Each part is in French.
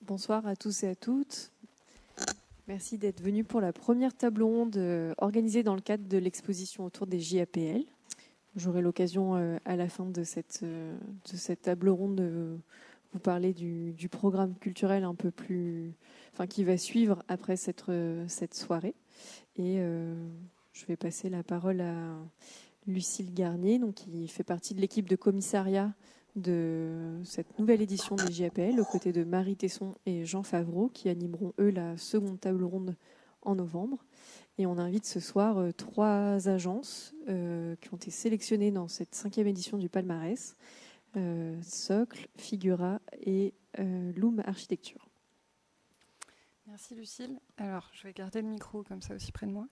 Bonsoir à tous et à toutes. Merci d'être venus pour la première table ronde organisée dans le cadre de l'exposition autour des JAPL. J'aurai l'occasion à la fin de cette table ronde de vous parler du programme culturel un peu plus, qui va suivre après cette soirée. Et je vais passer la parole à Lucille Garnier, donc, qui fait partie de l'équipe de commissariat de cette nouvelle édition des JAPL, aux côtés de Marie Tesson et Jean Favreau, qui animeront, eux, la seconde table ronde en novembre. Et on invite ce soir 3 agences qui ont été sélectionnées dans cette 5e édition du palmarès, Socle, Figura et Loom Architecture. Merci Lucille. Alors, je vais garder le micro comme ça aussi près de moi.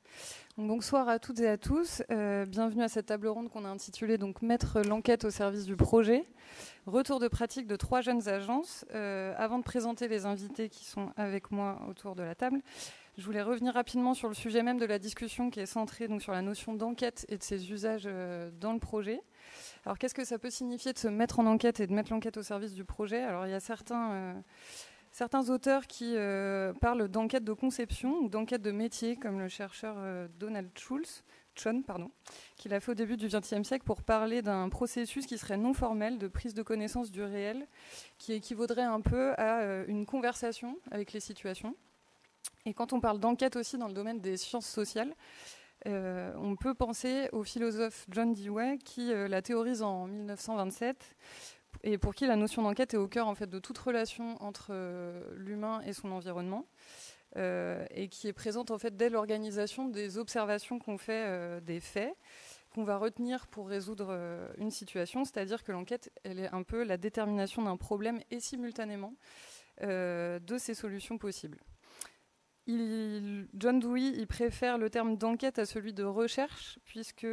Donc, bonsoir à toutes et à tous. Bienvenue à cette table ronde qu'on a intitulée donc, Mettre l'enquête au service du projet. Retour de pratique de 3 jeunes agences. Avant de présenter les invités qui sont avec moi autour de la table, je voulais revenir rapidement sur le sujet même de la discussion qui est centrée donc, sur la notion d'enquête et de ses usages dans le projet. Alors, qu'est-ce que ça peut signifier de se mettre en enquête et de mettre l'enquête au service du projet? Alors, il y a certains auteurs qui parlent d'enquête de conception ou d'enquête de métier, comme le chercheur Donald Chon, qui l'a fait au début du XXe siècle pour parler d'un processus qui serait non formel de prise de connaissance du réel, qui équivaudrait un peu à une conversation avec les situations. Et quand on parle d'enquête aussi dans le domaine des sciences sociales, on peut penser au philosophe John Dewey qui la théorise en 1927 et pour qui la notion d'enquête est au cœur en fait, de toute relation entre l'humain et son environnement et qui est présente en fait, dès l'organisation des observations qu'on fait des faits qu'on va retenir pour résoudre une situation, c'est-à-dire que l'enquête elle est un peu la détermination d'un problème et simultanément de ses solutions possibles. John Dewey il préfère le terme d'enquête à celui de recherche puisque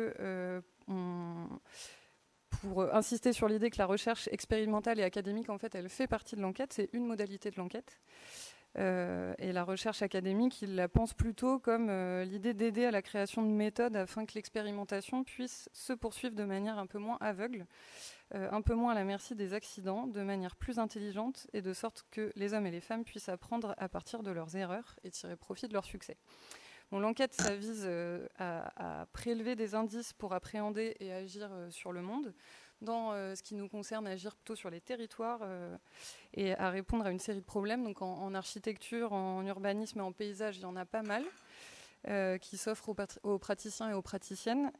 pour insister sur l'idée que la recherche expérimentale et académique, en fait, elle fait partie de l'enquête, c'est une modalité de l'enquête. Et la recherche académique, il la pense plutôt comme l'idée d'aider à la création de méthodes afin que l'expérimentation puisse se poursuivre de manière un peu moins aveugle, un peu moins à la merci des accidents, de manière plus intelligente et de sorte que les hommes et les femmes puissent apprendre à partir de leurs erreurs et tirer profit de leur succès. Bon, l'enquête, ça vise à prélever des indices pour appréhender et agir sur le monde. Dans ce qui nous concerne, agir plutôt sur les territoires et à répondre à une série de problèmes. Donc en architecture, en urbanisme et en paysage, il y en a pas mal qui s'offrent aux praticiens et aux praticiennes.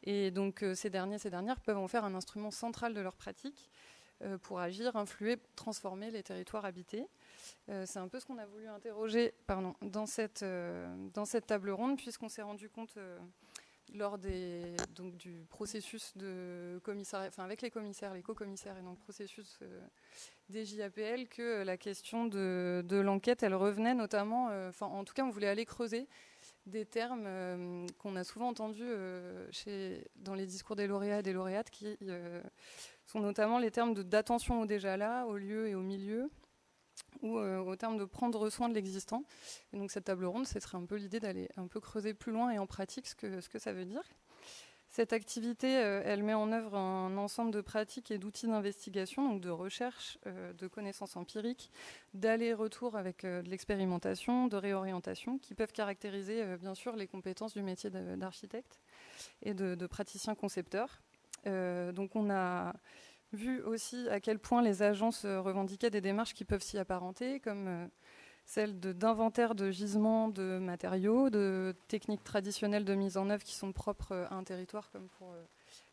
Et donc ces dernières peuvent en faire un instrument central de leur pratique pour agir, influer, transformer les territoires habités. C'est un peu ce qu'on a voulu interroger dans cette table ronde, puisqu'on s'est rendu compte lors du processus de commissariat, avec les commissaires, les co-commissaires et dans le processus des JAPL, que la question de l'enquête, elle revenait notamment, en tout cas on voulait aller creuser des termes qu'on a souvent entendus dans les discours des lauréats et des lauréates, qui sont notamment les termes d'attention au déjà là, au lieu et au milieu, ou au terme de prendre soin de l'existant. Et donc cette table ronde, ce serait un peu l'idée d'aller un peu creuser plus loin et en pratique ce que ça veut dire. Cette activité, elle met en œuvre un ensemble de pratiques et d'outils d'investigation, donc de recherche, de connaissances empiriques, d'aller-retour avec de l'expérimentation, de réorientation, qui peuvent caractériser bien sûr les compétences du métier d'architecte et de praticien concepteur. Donc on a vu aussi à quel point les agences revendiquaient des démarches qui peuvent s'y apparenter, comme celle d'inventaire de gisements de matériaux, de techniques traditionnelles de mise en œuvre qui sont propres à un territoire, comme pour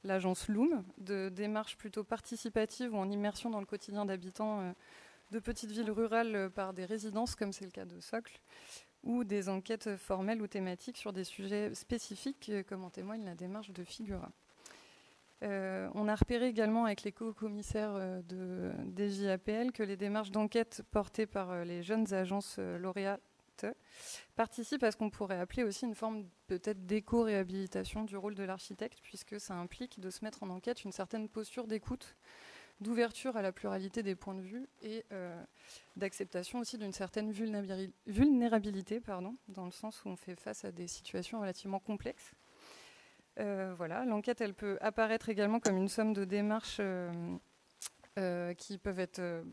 l'agence Loom, de démarches plutôt participatives ou en immersion dans le quotidien d'habitants de petites villes rurales par des résidences, comme c'est le cas de Socle, ou des enquêtes formelles ou thématiques sur des sujets spécifiques, comme en témoigne la démarche de Figura. On a repéré également avec les co-commissaires des JAPL que les démarches d'enquête portées par les jeunes agences lauréates participent à ce qu'on pourrait appeler aussi une forme peut-être d'éco-réhabilitation du rôle de l'architecte, puisque ça implique de se mettre en enquête une certaine posture d'écoute, d'ouverture à la pluralité des points de vue et d'acceptation aussi d'une certaine vulnérabilité, dans le sens où on fait face à des situations relativement complexes. Voilà, l'enquête, elle peut apparaître également comme une somme de démarches qui peuvent être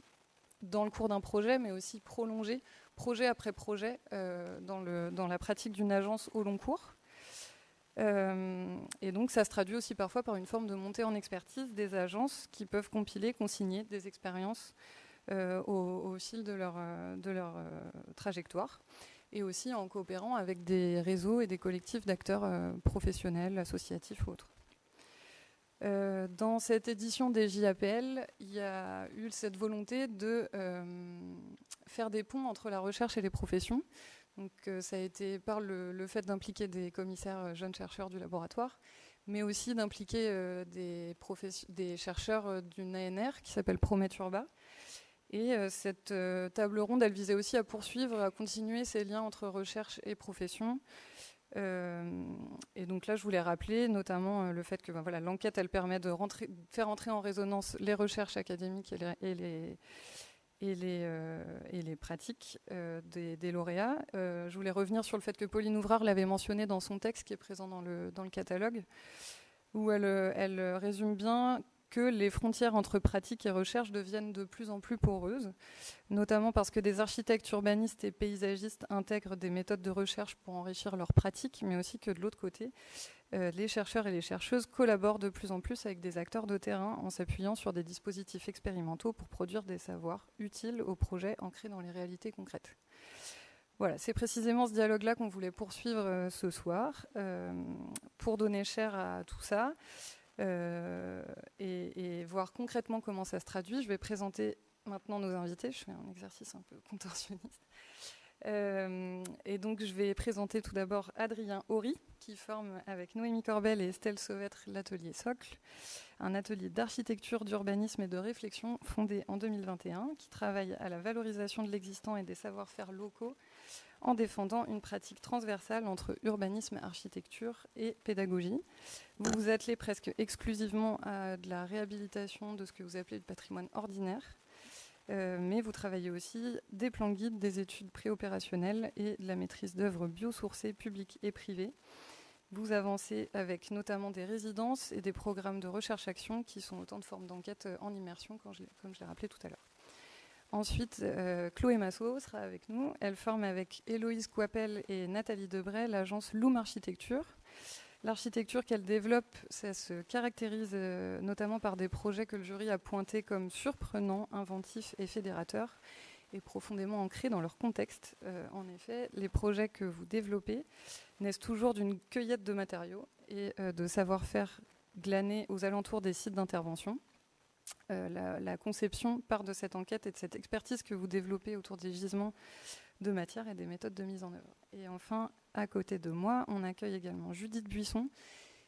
dans le cours d'un projet, mais aussi prolongé, projet après projet, dans la pratique d'une agence au long cours. Et donc ça se traduit aussi parfois par une forme de montée en expertise des agences qui peuvent compiler, consigner des expériences au fil de leur trajectoire, et aussi en coopérant avec des réseaux et des collectifs d'acteurs professionnels, associatifs ou autres. Dans cette édition des JAPL, il y a eu cette volonté de faire des ponts entre la recherche et les professions. Donc, ça a été par le fait d'impliquer des commissaires jeunes chercheurs du laboratoire, mais aussi d'impliquer des chercheurs d'une ANR qui s'appelle Promet Urba. Et cette table ronde, elle visait aussi à poursuivre, à continuer ces liens entre recherche et profession. Et donc là, je voulais rappeler notamment le fait que l'enquête, elle permet de faire entrer en résonance les recherches académiques et les pratiques des lauréats. Je voulais revenir sur le fait que Pauline Ouvrard l'avait mentionné dans son texte qui est présent dans le catalogue, où elle résume bien que les frontières entre pratique et recherche deviennent de plus en plus poreuses, notamment parce que des architectes urbanistes et paysagistes intègrent des méthodes de recherche pour enrichir leurs pratiques, mais aussi que de l'autre côté, les chercheurs et les chercheuses collaborent de plus en plus avec des acteurs de terrain en s'appuyant sur des dispositifs expérimentaux pour produire des savoirs utiles aux projets ancrés dans les réalités concrètes. Voilà, c'est précisément ce dialogue-là qu'on voulait poursuivre ce soir pour donner chair à tout ça. Et voir concrètement comment ça se traduit. Je vais présenter maintenant nos invités. Je fais un exercice un peu contorsionniste. Et donc, je vais présenter tout d'abord Adrien Horry, qui forme avec Noémie Corbel et Estelle Sauvêtre l'atelier Socle, un atelier d'architecture, d'urbanisme et de réflexion fondé en 2021, qui travaille à la valorisation de l'existant et des savoir-faire locaux en défendant une pratique transversale entre urbanisme, architecture et pédagogie. Vous vous attelez presque exclusivement à de la réhabilitation de ce que vous appelez le patrimoine ordinaire, mais vous travaillez aussi des plans guides, des études préopérationnelles et de la maîtrise d'œuvres biosourcées publiques et privées. Vous avancez avec notamment des résidences et des programmes de recherche-action qui sont autant de formes d'enquête en immersion, comme je l'ai rappelé tout à l'heure. Ensuite, Chloé Massot sera avec nous. Elle forme avec Héloïse Coipel et Nathalie Debray l'agence Loom Architecture. L'architecture qu'elle développe, ça se caractérise notamment par des projets que le jury a pointés comme surprenants, inventifs et fédérateurs, et profondément ancrés dans leur contexte. En effet, les projets que vous développez naissent toujours d'une cueillette de matériaux et de savoir-faire glanés aux alentours des sites d'intervention. La conception part de cette enquête et de cette expertise que vous développez autour des gisements de matière et des méthodes de mise en œuvre. Et enfin, à côté de moi, on accueille également Judith Buisson,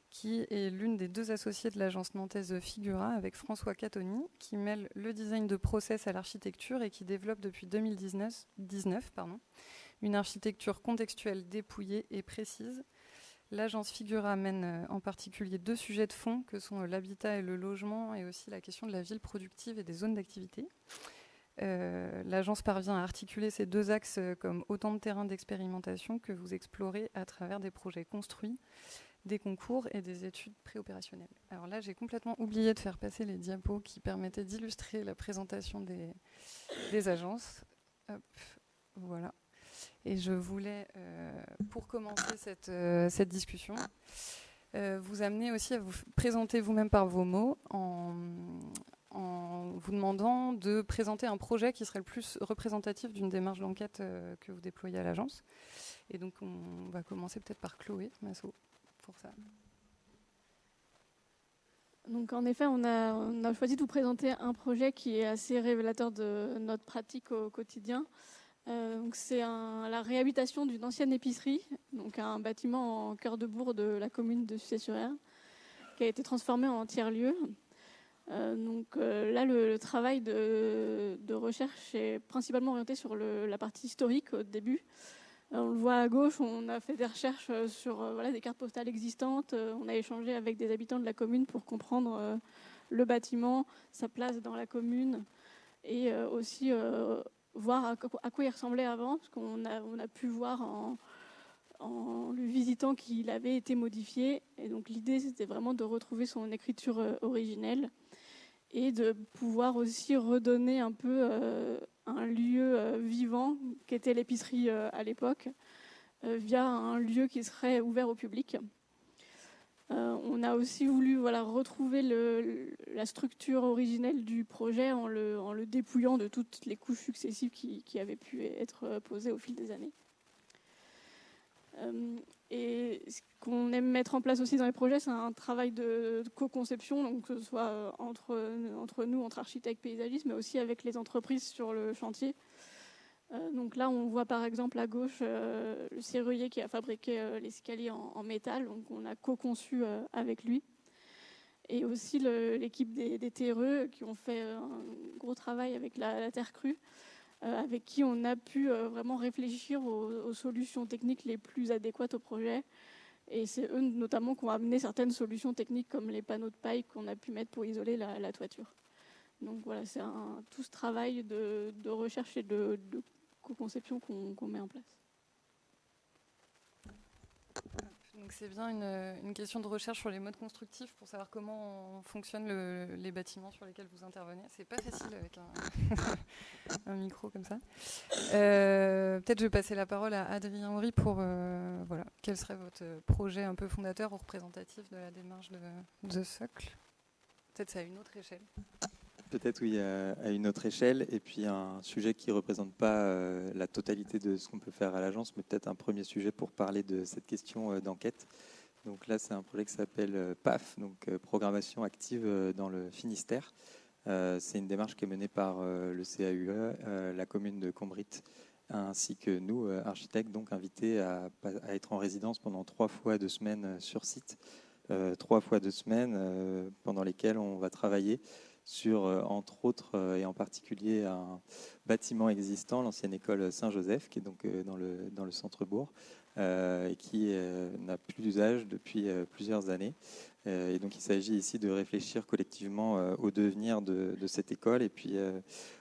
qui est l'une des deux associées de l'agence nantaise Figura, avec François Catoni, qui mêle le design de process à l'architecture et qui développe depuis 2019 une architecture contextuelle dépouillée et précise. L'agence Figura mène en particulier deux sujets de fond que sont l'habitat et le logement, et aussi la question de la ville productive et des zones d'activité. L'agence parvient à articuler ces deux axes comme autant de terrains d'expérimentation que vous explorez à travers des projets construits, des concours et des études préopérationnelles. Alors là, j'ai complètement oublié de faire passer les diapos qui permettaient d'illustrer la présentation des agences. Hop, voilà. Et je voulais, pour commencer cette discussion, vous amener aussi à vous présenter vous-même par vos mots en vous demandant de présenter un projet qui serait le plus représentatif d'une démarche d'enquête que vous déployez à l'agence. Et donc, on va commencer peut-être par Chloé Massot pour ça. Donc, en effet, on a choisi de vous présenter un projet qui est assez révélateur de notre pratique au quotidien. Donc c'est la réhabilitation d'une ancienne épicerie, donc un bâtiment en cœur de bourg de la commune de Sucy-sur-Aire, qui a été transformé en tiers-lieu. Là, le travail de recherche est principalement orienté sur la partie historique au début. On le voit à gauche, on a fait des recherches sur des cartes postales existantes. On a échangé avec des habitants de la commune pour comprendre le bâtiment, sa place dans la commune, et aussi voir à quoi il ressemblait avant, parce qu'on a pu voir en le visitant qu'il avait été modifié. Et donc l'idée, c'était vraiment de retrouver son écriture originelle. et de pouvoir aussi redonner un peu un lieu vivant qu'était l'épicerie à l'époque, via un lieu qui serait ouvert au public. On a aussi voulu retrouver la structure originelle du projet en le dépouillant de toutes les couches successives qui avaient pu être posées au fil des années. Et ce qu'on aime mettre en place aussi dans les projets, c'est un travail de co-conception, donc que ce soit entre nous, entre architectes paysagistes, mais aussi avec les entreprises sur le chantier. Donc là, on voit par exemple à gauche le serrurier qui a fabriqué l'escalier en métal, donc on a co-conçu avec lui. Et aussi l'équipe des terreux qui ont fait un gros travail avec la terre crue, avec qui on a pu vraiment réfléchir aux solutions techniques les plus adéquates au projet. Et c'est eux notamment qui ont amené certaines solutions techniques comme les panneaux de paille qu'on a pu mettre pour isoler la toiture. Donc voilà, c'est tout ce travail de recherche et de co-conception qu'on met en place. Donc c'est bien une question de recherche sur les modes constructifs pour savoir comment fonctionnent les bâtiments sur lesquels vous intervenez. C'est pas facile avec un micro comme ça. Peut-être je vais passer la parole à Adrien Henry pour quel serait votre projet un peu fondateur ou représentatif de la démarche de Socle. Peut-être c'est à une autre échelle. Peut-être oui, à une autre échelle, et puis un sujet qui ne représente pas la totalité de ce qu'on peut faire à l'agence, mais peut-être un premier sujet pour parler de cette question d'enquête. Donc là, c'est un projet qui s'appelle PAF, donc Programmation active dans le Finistère. C'est une démarche qui est menée par le CAUE, la commune de Combrit, ainsi que nous, architectes, donc invités à être en résidence pendant 3 fois 2 semaines sur site. 3 fois 2 semaines pendant lesquelles on va travailler sur, entre autres, et en particulier, un bâtiment existant, l'ancienne école Saint-Joseph, qui est donc dans le centre-bourg, et qui n'a plus d'usage depuis plusieurs années. Et donc il s'agit ici de réfléchir collectivement au devenir de cette école, et puis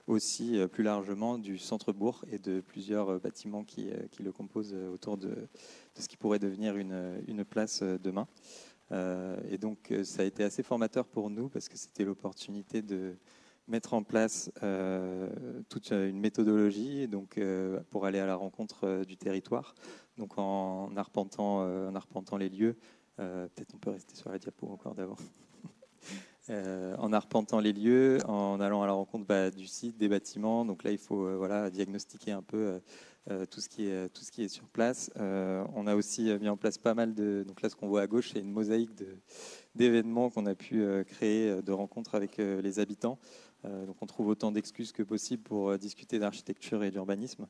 aussi plus largement du centre-bourg et de plusieurs bâtiments qui le composent autour de ce qui pourrait devenir une place demain. Et donc ça a été assez formateur pour nous parce que c'était l'opportunité de mettre en place toute une méthodologie donc, pour aller à la rencontre du territoire. Donc en arpentant les lieux, peut-être on peut rester sur la diapo encore d'avant. En arpentant les lieux, en allant à la rencontre du site, des bâtiments. Donc là, il faut diagnostiquer un peu tout ce qui est sur place. On a aussi mis en place pas mal de... Donc là, ce qu'on voit à gauche, c'est une mosaïque d'événements qu'on a pu créer, de rencontres avec les habitants. Donc on trouve autant d'excuses que possible pour discuter d'architecture et d'urbanisme.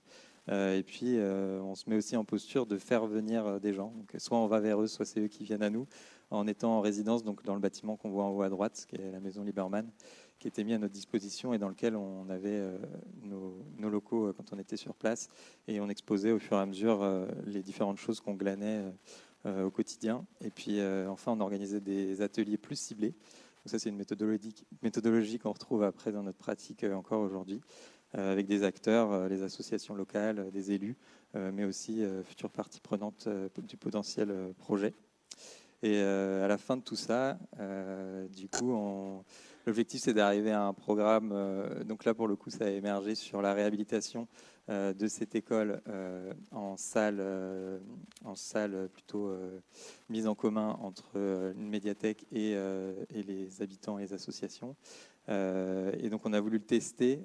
Et puis, on se met aussi en posture de faire venir des gens. Donc, soit on va vers eux, soit c'est eux qui viennent à nous, en étant en résidence donc dans le bâtiment qu'on voit en haut à droite, qui est la maison Lieberman, qui était mis à notre disposition et dans lequel on avait nos locaux quand on était sur place. Et on exposait au fur et à mesure les différentes choses qu'on glanait au quotidien. Et puis, enfin, on organisait des ateliers plus ciblés. Donc ça, c'est une méthodologie qu'on retrouve après dans notre pratique encore aujourd'hui, avec des acteurs, les associations locales, des élus, mais aussi futures parties prenantes du potentiel projet. Et à la fin de tout ça, du coup, l'objectif, c'est d'arriver à un programme. Donc là, pour le coup, ça a émergé sur la réhabilitation de cette école en salle plutôt mise en commun entre une médiathèque et les habitants et les associations. Et donc on a voulu le tester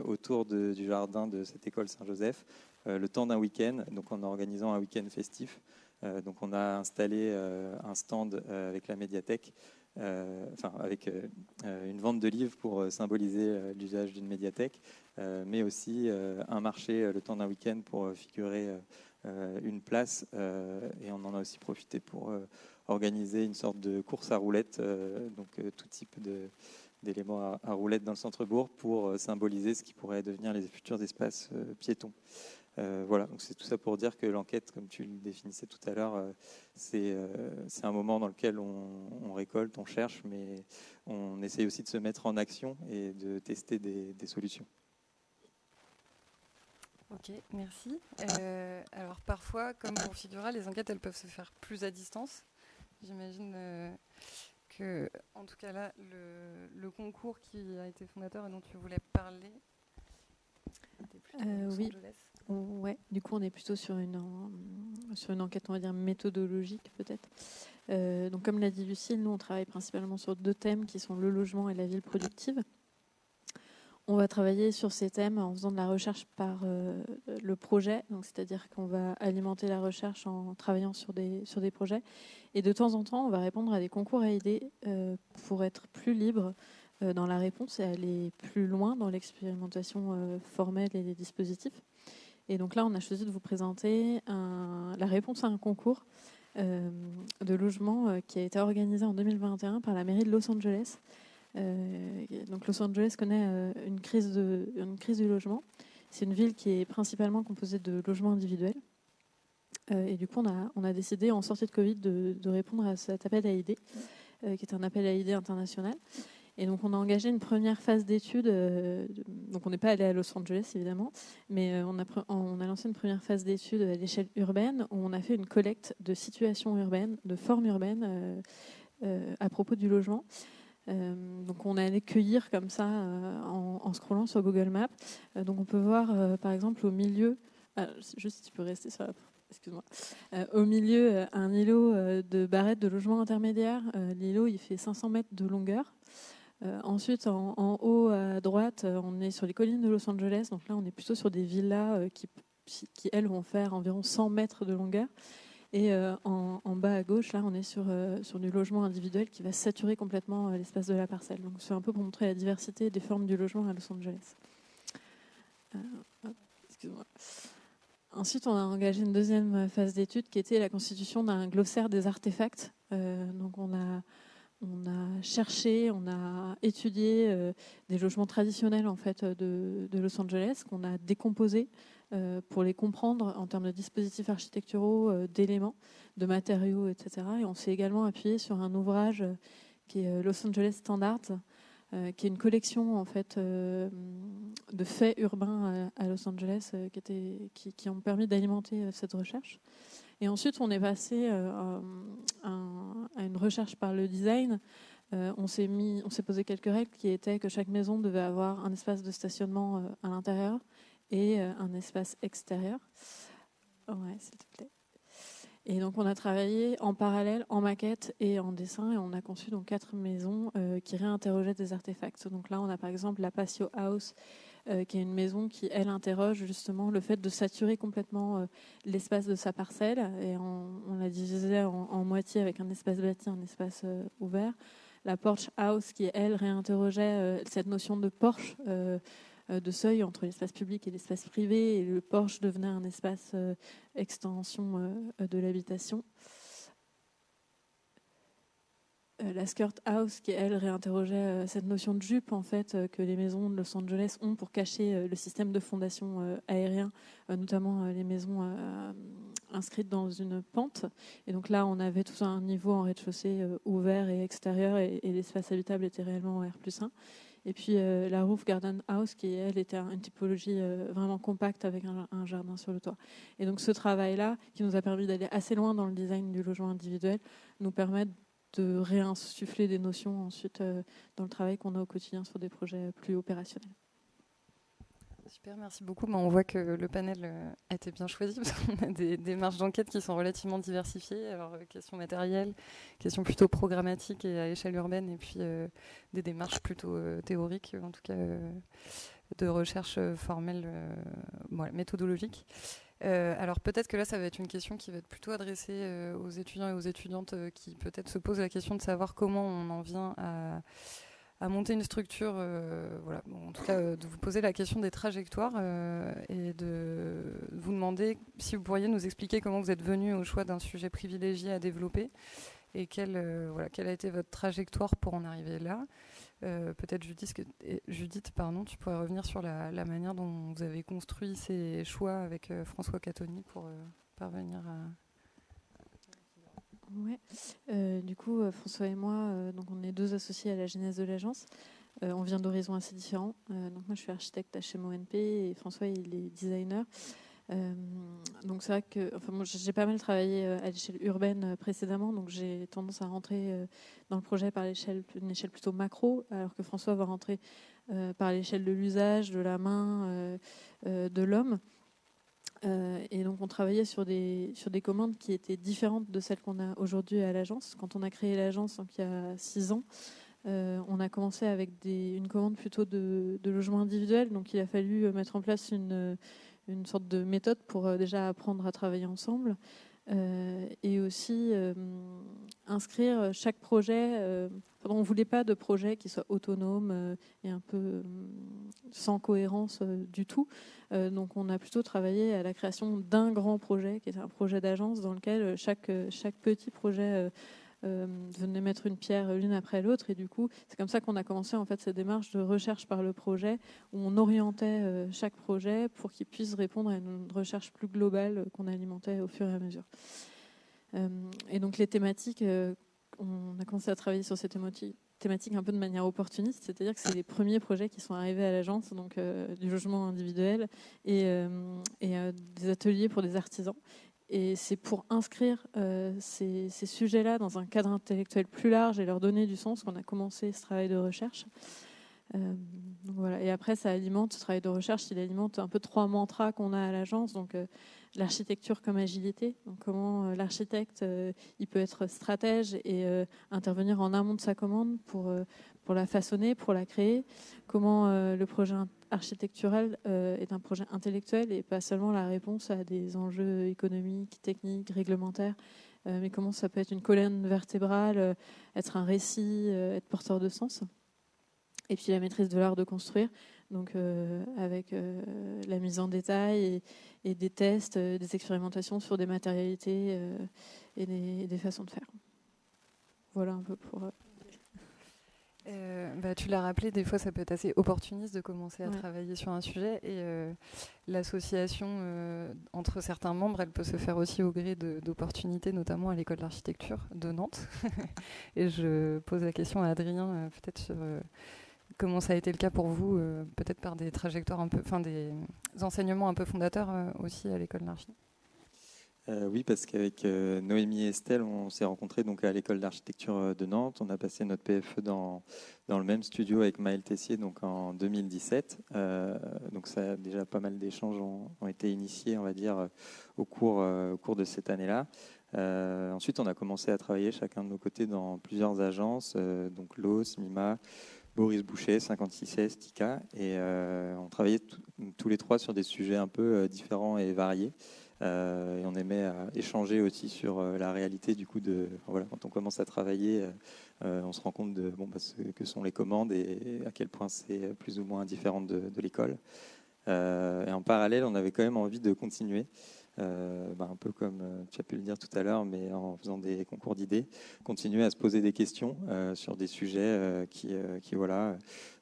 autour du jardin de cette école Saint-Joseph le temps d'un week-end, donc en organisant un week-end festif. Donc on a installé un stand avec la médiathèque, avec une vente de livres pour symboliser l'usage d'une médiathèque, mais aussi un marché le temps d'un week-end pour figurer une place. Et on en a aussi profité pour organiser une sorte de course à roulettes, donc tout type d'éléments à roulettes dans le centre-bourg pour symboliser ce qui pourrait devenir les futurs espaces piétons. Voilà, donc c'est tout ça pour dire que l'enquête, comme tu le définissais tout à l'heure, c'est un moment dans lequel on récolte, on cherche, mais on essaye aussi de se mettre en action et de tester des solutions. Ok, merci. Alors parfois, comme pour Figura, les enquêtes elles peuvent se faire plus à distance. J'imagine que, en tout cas là, le concours qui a été fondateur et dont tu voulais parler, était plutôt Los oui. Angeles. Ouais, du coup, on est plutôt sur une enquête, on va dire, méthodologique, peut-être. Donc, comme l'a dit Lucille, nous, on travaille principalement sur 2 thèmes qui sont le logement et la ville productive. On va travailler sur ces thèmes en faisant de la recherche par le projet, donc c'est-à-dire qu'on va alimenter la recherche en travaillant sur des projets. Et de temps en temps, on va répondre à des concours à idées pour être plus libre dans la réponse et aller plus loin dans l'expérimentation formelle et des dispositifs. Et donc là, on a choisi de vous présenter la réponse à un concours de logement qui a été organisé en 2021 par la mairie de Los Angeles. Donc Los Angeles connaît une crise du logement. C'est une ville qui est principalement composée de logements individuels. Et du coup, on a décidé en sortie de Covid de répondre à cet appel à idées, qui est un appel à idées international. Et donc, on a engagé une première phase d'études. Donc, on n'est pas allé à Los Angeles, évidemment, mais on a lancé une première phase d'études à l'échelle urbaine où on a fait une collecte de situations urbaines, de formes urbaines à propos du logement. Donc, on est allé cueillir comme ça en scrollant sur Google Maps. Donc, on peut voir, par exemple, au milieu, juste si tu peux rester sur la... Excuse-moi. Au milieu, un îlot de barrettes de logement intermédiaire. L'îlot, il fait 500 mètres de longueur. Ensuite, en haut à droite, on est sur les collines de Los Angeles. Donc là, on est plutôt sur des villas qui elles, vont faire environ 100 mètres de longueur. Et en bas à gauche, là, on est sur du logement individuel qui va saturer complètement l'espace de la parcelle. Donc c'est un peu pour montrer la diversité des formes du logement à Los Angeles. Excuse-moi. Ensuite, on a engagé une deuxième phase d'étude qui était la constitution d'un glossaire des artefacts. Donc on a cherché, on a étudié des logements traditionnels en fait, de Los Angeles qu'on a décomposés pour les comprendre en termes de dispositifs architecturaux, d'éléments, de matériaux, etc. Et on s'est également appuyé sur un ouvrage qui est Los Angeles Standards, qui est une collection en fait, de faits urbains à Los Angeles qui ont permis d'alimenter cette recherche. Et ensuite, on est passé à une recherche par le design. On s'est posé quelques règles qui étaient que chaque maison devait avoir un espace de stationnement à l'intérieur et un espace extérieur. Ouais, s'il te plaît. Et donc, on a travaillé en parallèle, en maquette et en dessin, et on a conçu donc 4 maisons qui réinterrogeaient des artefacts. Donc là, on a par exemple la Patio House, qui est une maison qui, elle, interroge justement le fait de saturer complètement l'espace de sa parcelle. Et on la divisait en moitié avec un espace bâti, un espace ouvert. La Porch House, qui, elle, réinterrogeait cette notion de porche, de seuil entre l'espace public et l'espace privé. Et le porche devenait un espace extension de l'habitation. La Skirt House, qui elle réinterrogeait cette notion de jupe en fait que les maisons de Los Angeles ont pour cacher le système de fondation aérien, notamment les maisons inscrites dans une pente. Et donc là, on avait tout un niveau en rez-de-chaussée ouvert et extérieur, et l'espace habitable était réellement en R+1. Et puis la Roof Garden House, qui elle était une typologie vraiment compacte avec un jardin sur le toit. Et donc ce travail-là, qui nous a permis d'aller assez loin dans le design du logement individuel, nous permet de réinsuffler des notions ensuite dans le travail qu'on a au quotidien sur des projets plus opérationnels. Super, merci beaucoup. On voit que le panel a été bien choisi parce qu'on a des démarches d'enquête qui sont relativement diversifiées. Alors, questions matérielles, questions plutôt programmatiques et à échelle urbaine, et puis des démarches plutôt théoriques, en tout cas de recherche formelle, méthodologique. Alors peut-être que là, ça va être une question qui va être plutôt adressée aux étudiants et aux étudiantes qui peut-être se posent la question de savoir comment on en vient à monter une structure. En tout cas, de vous poser la question des trajectoires et de vous demander si vous pourriez nous expliquer comment vous êtes venu au choix d'un sujet privilégié à développer et quelle a été votre trajectoire pour en arriver là. Peut-être Judith, tu pourrais revenir sur la manière dont vous avez construit ces choix avec François Catoni pour parvenir à... Ouais. Du coup, François et moi, donc on est 2 associés à la genèse de l'agence. On vient d'horizons assez différents. Donc moi, je suis architecte à HMONP et François, il est designer. Donc c'est vrai que moi, j'ai pas mal travaillé à l'échelle urbaine précédemment, donc j'ai tendance à rentrer dans le projet par une échelle plutôt macro, alors que François va rentrer par l'échelle de l'usage, de la main, de l'homme. Et donc on travaillait sur des commandes qui étaient différentes de celles qu'on a aujourd'hui à l'agence. Quand on a créé l'agence, donc il y a 6 ans, on a commencé avec une commande plutôt de logement individuel. Donc il a fallu mettre en place une sorte de méthode pour déjà apprendre à travailler ensemble. Et aussi inscrire chaque projet. On ne voulait pas de projet qui soit autonome et un peu sans cohérence du tout. Donc on a plutôt travaillé à la création d'un grand projet, qui est un projet d'agence dans lequel chaque petit projet venait mettre une pierre l'une après l'autre. Et du coup, c'est comme ça qu'on a commencé en fait cette démarche de recherche par le projet, où on orientait chaque projet pour qu'il puisse répondre à une recherche plus globale qu'on alimentait au fur et à mesure. Et donc les thématiques, on a commencé à travailler sur ces thématiques un peu de manière opportuniste, c'est-à-dire que c'est les premiers projets qui sont arrivés à l'agence, donc du logement individuel et des ateliers pour des artisans. Et c'est pour inscrire ces sujets-là dans un cadre intellectuel plus large et leur donner du sens qu'on a commencé ce travail de recherche. Donc voilà. Et après, ce travail de recherche, il alimente un peu 3 mantras qu'on a à l'agence. Donc l'architecture comme agilité. Donc comment l'architecte il peut être stratège et intervenir en amont de sa commande pour la façonner, pour la créer. Comment le projet architectural est un projet intellectuel et pas seulement la réponse à des enjeux économiques, techniques, réglementaires, mais comment ça peut être une colonne vertébrale, être un récit, être porteur de sens. Et puis la maîtrise de l'art de construire, donc avec la mise en détail et des tests, des expérimentations sur des matérialités et des façons de faire. Voilà un peu pour... Tu l'as rappelé, des fois ça peut être assez opportuniste de commencer à travailler sur un sujet et l'association entre certains membres, elle peut se faire aussi au gré d'opportunités, notamment à l'école d'architecture de Nantes. Et je pose la question à Adrien, peut-être sur comment ça a été le cas pour vous, peut-être par des trajectoires des enseignements un peu fondateurs aussi à l'école d'archi. Oui, parce qu'avec Noémie et Estelle, on s'est rencontrés donc à l'école d'architecture de Nantes. On a passé notre PFE dans le même studio avec Maël Tessier donc en 2017. Donc ça a déjà pas mal d'échanges ont été initiés, on va dire, au cours de cette année-là. Ensuite, on a commencé à travailler chacun de nos côtés dans plusieurs agences, donc LOS, MIMA, Boris Boucher, 56S, TICA. Et on travaillait tous les 3 sur des sujets un peu différents et variés. Et on aimait échanger aussi sur la réalité du coup quand on commence à travailler, on se rend compte de ce que sont les commandes et à quel point c'est plus ou moins différent de l'école. Et en parallèle, on avait quand même envie de continuer, un peu comme tu as pu le dire tout à l'heure, mais en faisant des concours d'idées, continuer à se poser des questions sur des sujets qui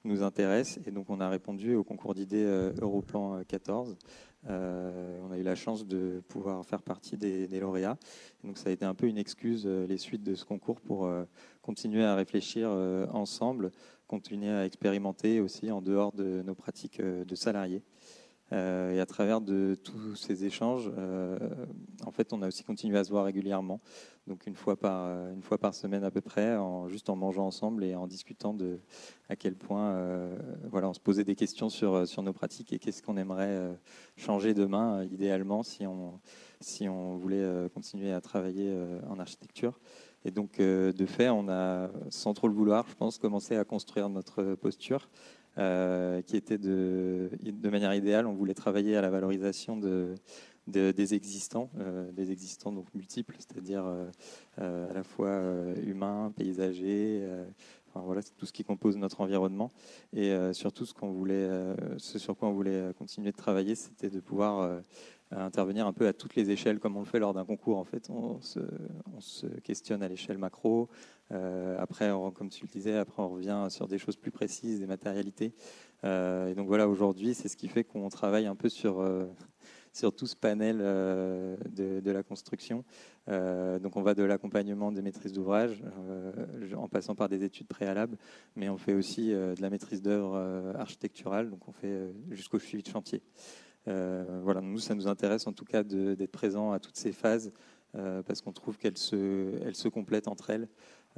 nous intéressent. Et donc on a répondu au concours d'idées Europlan 14. On a eu la chance de pouvoir faire partie des lauréats. Et donc ça a été un peu une excuse, les suites de ce concours, pour continuer à réfléchir ensemble, continuer à expérimenter aussi en dehors de nos pratiques de salariés. Et à travers de tous ces échanges, en fait, on a aussi continué à se voir régulièrement, donc une fois par semaine à peu près, juste en mangeant ensemble et en discutant de à quel point, on se posait des questions sur nos pratiques et qu'est-ce qu'on aimerait changer demain, idéalement, si on voulait continuer à travailler en architecture. Et donc, de fait, on a, sans trop le vouloir, je pense, commencé à construire notre posture. Qui était de manière idéale, on voulait travailler à la valorisation des existants donc multiples, c'est-à-dire à la fois humains, paysagers, c'est tout ce qui compose notre environnement. Et surtout, ce sur quoi on voulait continuer de travailler, c'était de pouvoir intervenir un peu à toutes les échelles, comme on le fait lors d'un concours. En fait, on se questionne à l'échelle macro. Après, comme tu le disais, après on revient sur des choses plus précises, des matérialités. Et donc voilà, aujourd'hui, c'est ce qui fait qu'on travaille un peu sur tout ce panel de la construction. Donc on va de l'accompagnement des maîtrises d'ouvrage en passant par des études préalables, mais on fait aussi de la maîtrise d'œuvre architecturale, donc on fait jusqu'au suivi de chantier. Voilà, nous, ça nous intéresse en tout cas d'être présents à toutes ces phases parce qu'on trouve qu'elles se complètent entre elles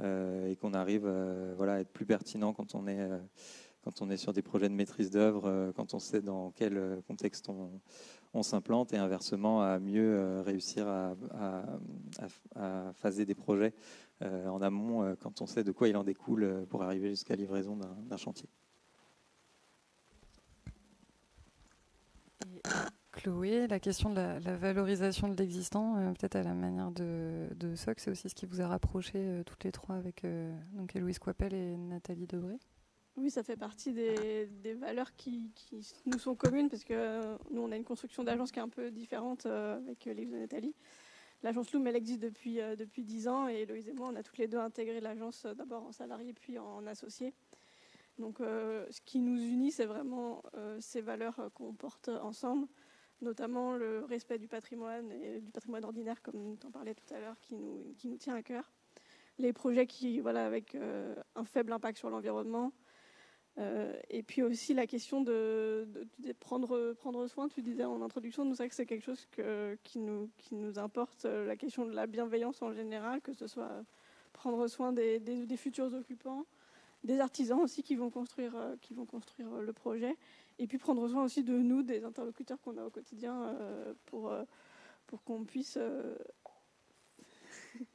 et qu'on arrive voilà, à être plus pertinent quand on est sur des projets de maîtrise d'œuvre, quand on sait dans quel contexte on s'implante et inversement à mieux réussir à phaser des projets en amont quand on sait de quoi il en découle pour arriver jusqu'à livraison d'un chantier. Et Chloé, la question de la valorisation de l'existant, peut-être à la manière de SOC, c'est aussi ce qui vous a rapproché toutes les trois avec donc Héloïse Coipel et Nathalie Debré. Oui, ça fait partie des valeurs qui nous sont communes parce que nous, on a une construction d'agence qui est un peu différente avec Héloïse et Nathalie. L'agence Loom, elle existe depuis 10 ans et Héloïse et moi, on a toutes les deux intégré l'agence d'abord en salarié puis en associé. Donc, ce qui nous unit, c'est vraiment ces valeurs qu'on porte ensemble, notamment le respect du patrimoine et du patrimoine ordinaire, comme tu en parlais tout à l'heure, qui nous tient à cœur. Les projets avec un faible impact sur l'environnement. Et puis aussi la question de prendre soin, tu disais en introduction, nous savons que c'est quelque chose qui nous importe, la question de la bienveillance en général, que ce soit prendre soin des futurs occupants, des artisans aussi qui vont construire le projet, et puis prendre soin aussi de nous, des interlocuteurs qu'on a au quotidien pour qu'on puisse... Il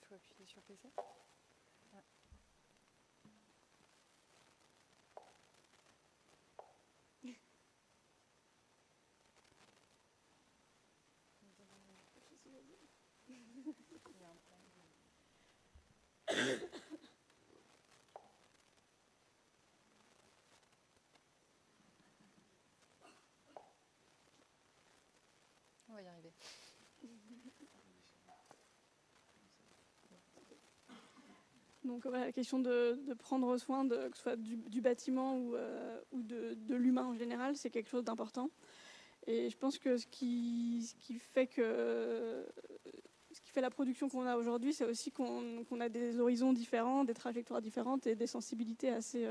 faut appuyer sur PC. On va y arriver. Donc voilà, la question de prendre soin, que ce soit du bâtiment ou de l'humain en général, c'est quelque chose d'important. Et je pense que ce qui fait la production qu'on a aujourd'hui, c'est aussi qu'on a des horizons différents, des trajectoires différentes et des sensibilités assez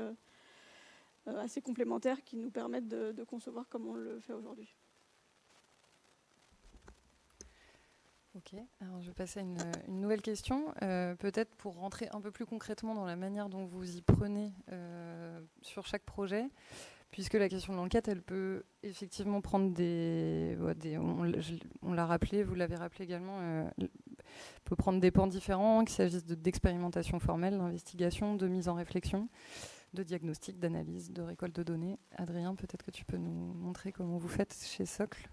complémentaires qui nous permettent de concevoir comme on le fait aujourd'hui. Ok, alors je vais passer à une nouvelle question, peut-être pour rentrer un peu plus concrètement dans la manière dont vous y prenez sur chaque projet, puisque la question de l'enquête, elle peut effectivement prendre on l'a rappelé, vous l'avez rappelé également, peut prendre des pans différents, qu'il s'agisse d'expérimentation formelle, d'investigation, de mise en réflexion, de diagnostic, d'analyse, de récolte de données. Adrien, peut-être que tu peux nous montrer comment vous faites chez Socle.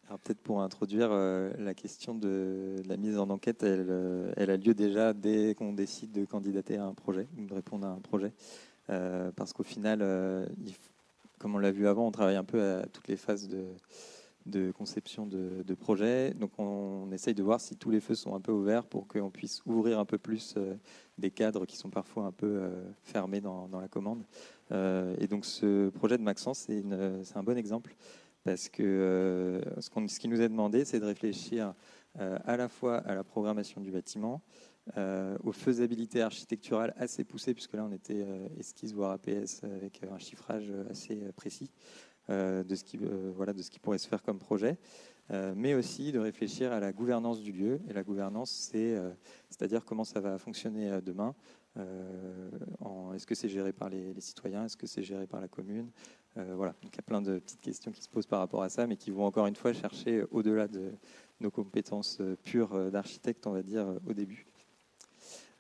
Alors peut-être pour introduire la question de la mise en enquête, elle a lieu déjà dès qu'on décide de candidater à un projet, ou de répondre à un projet. Parce qu'au final, comme on l'a vu avant, on travaille un peu à toutes les phases de conception de projet. Donc on essaye de voir si tous les feux sont un peu ouverts pour qu'on puisse ouvrir un peu plus des cadres qui sont parfois un peu fermés dans la commande. Et donc ce projet de Maxence, c'est un bon exemple. Parce que ce qui nous est demandé, c'est de réfléchir à la fois à la programmation du bâtiment, aux faisabilités architecturales assez poussées, puisque là on était esquisse voire APS avec un chiffrage assez précis de ce qui pourrait se faire comme projet, mais aussi de réfléchir à la gouvernance du lieu. Et la gouvernance, c'est-à-dire comment ça va fonctionner demain. Est-ce que c'est géré par les citoyens? Est-ce que c'est géré par la commune? Voilà. Donc il y a plein de petites questions qui se posent par rapport à ça, mais qui vont encore une fois chercher au-delà de nos compétences pures d'architecte, on va dire, au début.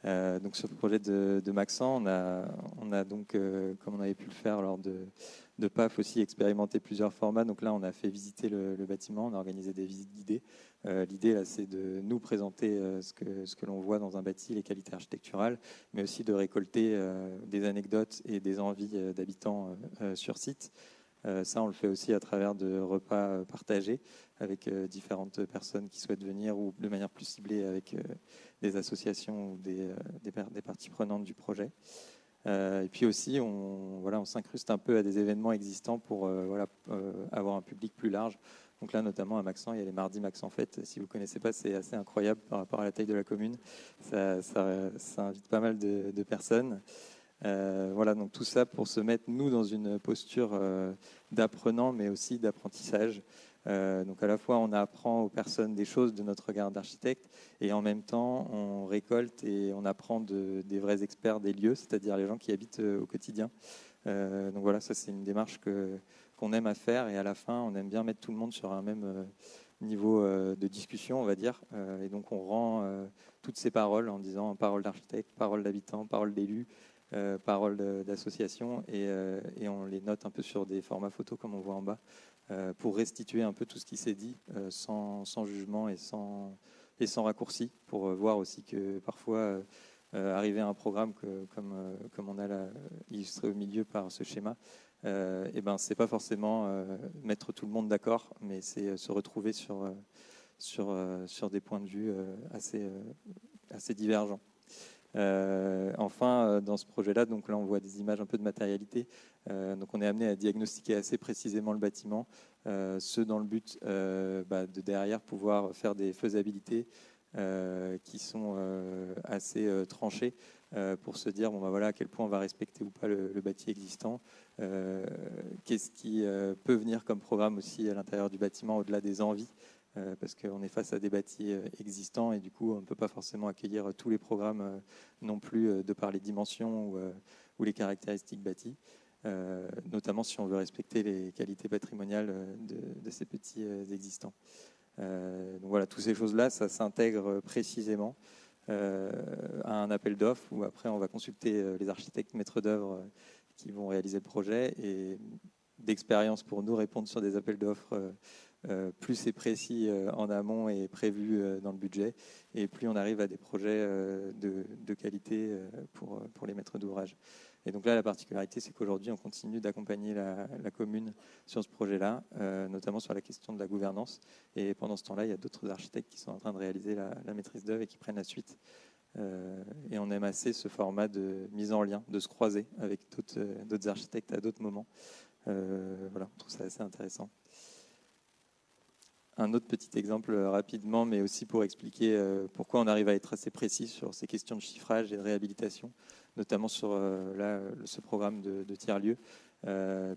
Donc sur le projet de Maxent, on a donc, comme on avait pu le faire lors de PAF aussi, expérimenté plusieurs formats. Donc là, on a fait visiter le bâtiment, on a organisé des visites guidées. L'idée, là, c'est de nous présenter ce que l'on voit dans un bâti, les qualités architecturales, mais aussi de récolter des anecdotes et des envies d'habitants sur site. Ça, on le fait aussi à travers de repas partagés avec différentes personnes qui souhaitent venir ou de manière plus ciblée avec des associations ou des parties prenantes du projet. Et puis aussi, on s'incruste un peu à des événements existants pour avoir un public plus large. Donc là, notamment à Maxent, il y a les mardis Maxent Fête. Si vous ne connaissez pas, c'est assez incroyable par rapport à la taille de la commune. Ça invite pas mal de personnes. Voilà, donc tout ça pour se mettre, nous, dans une posture d'apprenant, mais aussi d'apprentissage. Donc à la fois, on apprend aux personnes des choses de notre regard d'architecte, et en même temps, on récolte et on apprend des vrais experts des lieux, c'est-à-dire les gens qui habitent au quotidien. Donc voilà, ça c'est une démarche qu'on aime à faire, et à la fin, on aime bien mettre tout le monde sur un même niveau de discussion, on va dire. Et donc on rend toutes ces paroles en disant parole d'architecte, parole d'habitant, parole d'élu, parole d'association, et on les note un peu sur des formats photos comme on voit en bas, pour restituer un peu tout ce qui s'est dit sans jugement et sans raccourci, pour voir aussi que parfois arriver à un programme comme on a là, illustré au milieu par ce schéma, et ben c'est pas forcément mettre tout le monde d'accord, mais c'est se retrouver sur des points de vue assez divergents. Enfin, dans ce projet-là, donc là on voit des images un peu de matérialité. Donc on est amené à diagnostiquer assez précisément le bâtiment, ce dans le but de derrière pouvoir faire des faisabilités qui sont assez tranchées, pour se dire voilà à quel point on va respecter ou pas le bâti existant, qu'est-ce qui peut venir comme programme aussi à l'intérieur du bâtiment au-delà des envies. Parce qu'on est face à des bâtis existants, et du coup on ne peut pas forcément accueillir tous les programmes non plus, de par les dimensions ou les caractéristiques bâties, notamment si on veut respecter les qualités patrimoniales de ces petits existants. Donc voilà, toutes ces choses-là, ça s'intègre précisément à un appel d'offres, où après on va consulter les architectes maîtres d'œuvre qui vont réaliser le projet, et d'expérience pour nous répondre sur des appels d'offres, plus c'est précis en amont et prévu dans le budget, et plus on arrive à des projets de qualité pour les maîtres d'ouvrage. Et donc là, la particularité, c'est qu'aujourd'hui, on continue d'accompagner la commune sur ce projet-là, notamment sur la question de la gouvernance. Et pendant ce temps-là, il y a d'autres architectes qui sont en train de réaliser la maîtrise d'œuvre et qui prennent la suite. Et on aime assez ce format de mise en lien, de se croiser avec d'autres architectes à d'autres moments. Voilà, on trouve ça assez intéressant. Un autre petit exemple rapidement, mais aussi pour expliquer pourquoi on arrive à être assez précis sur ces questions de chiffrage et de réhabilitation, notamment sur ce programme de tiers-lieux,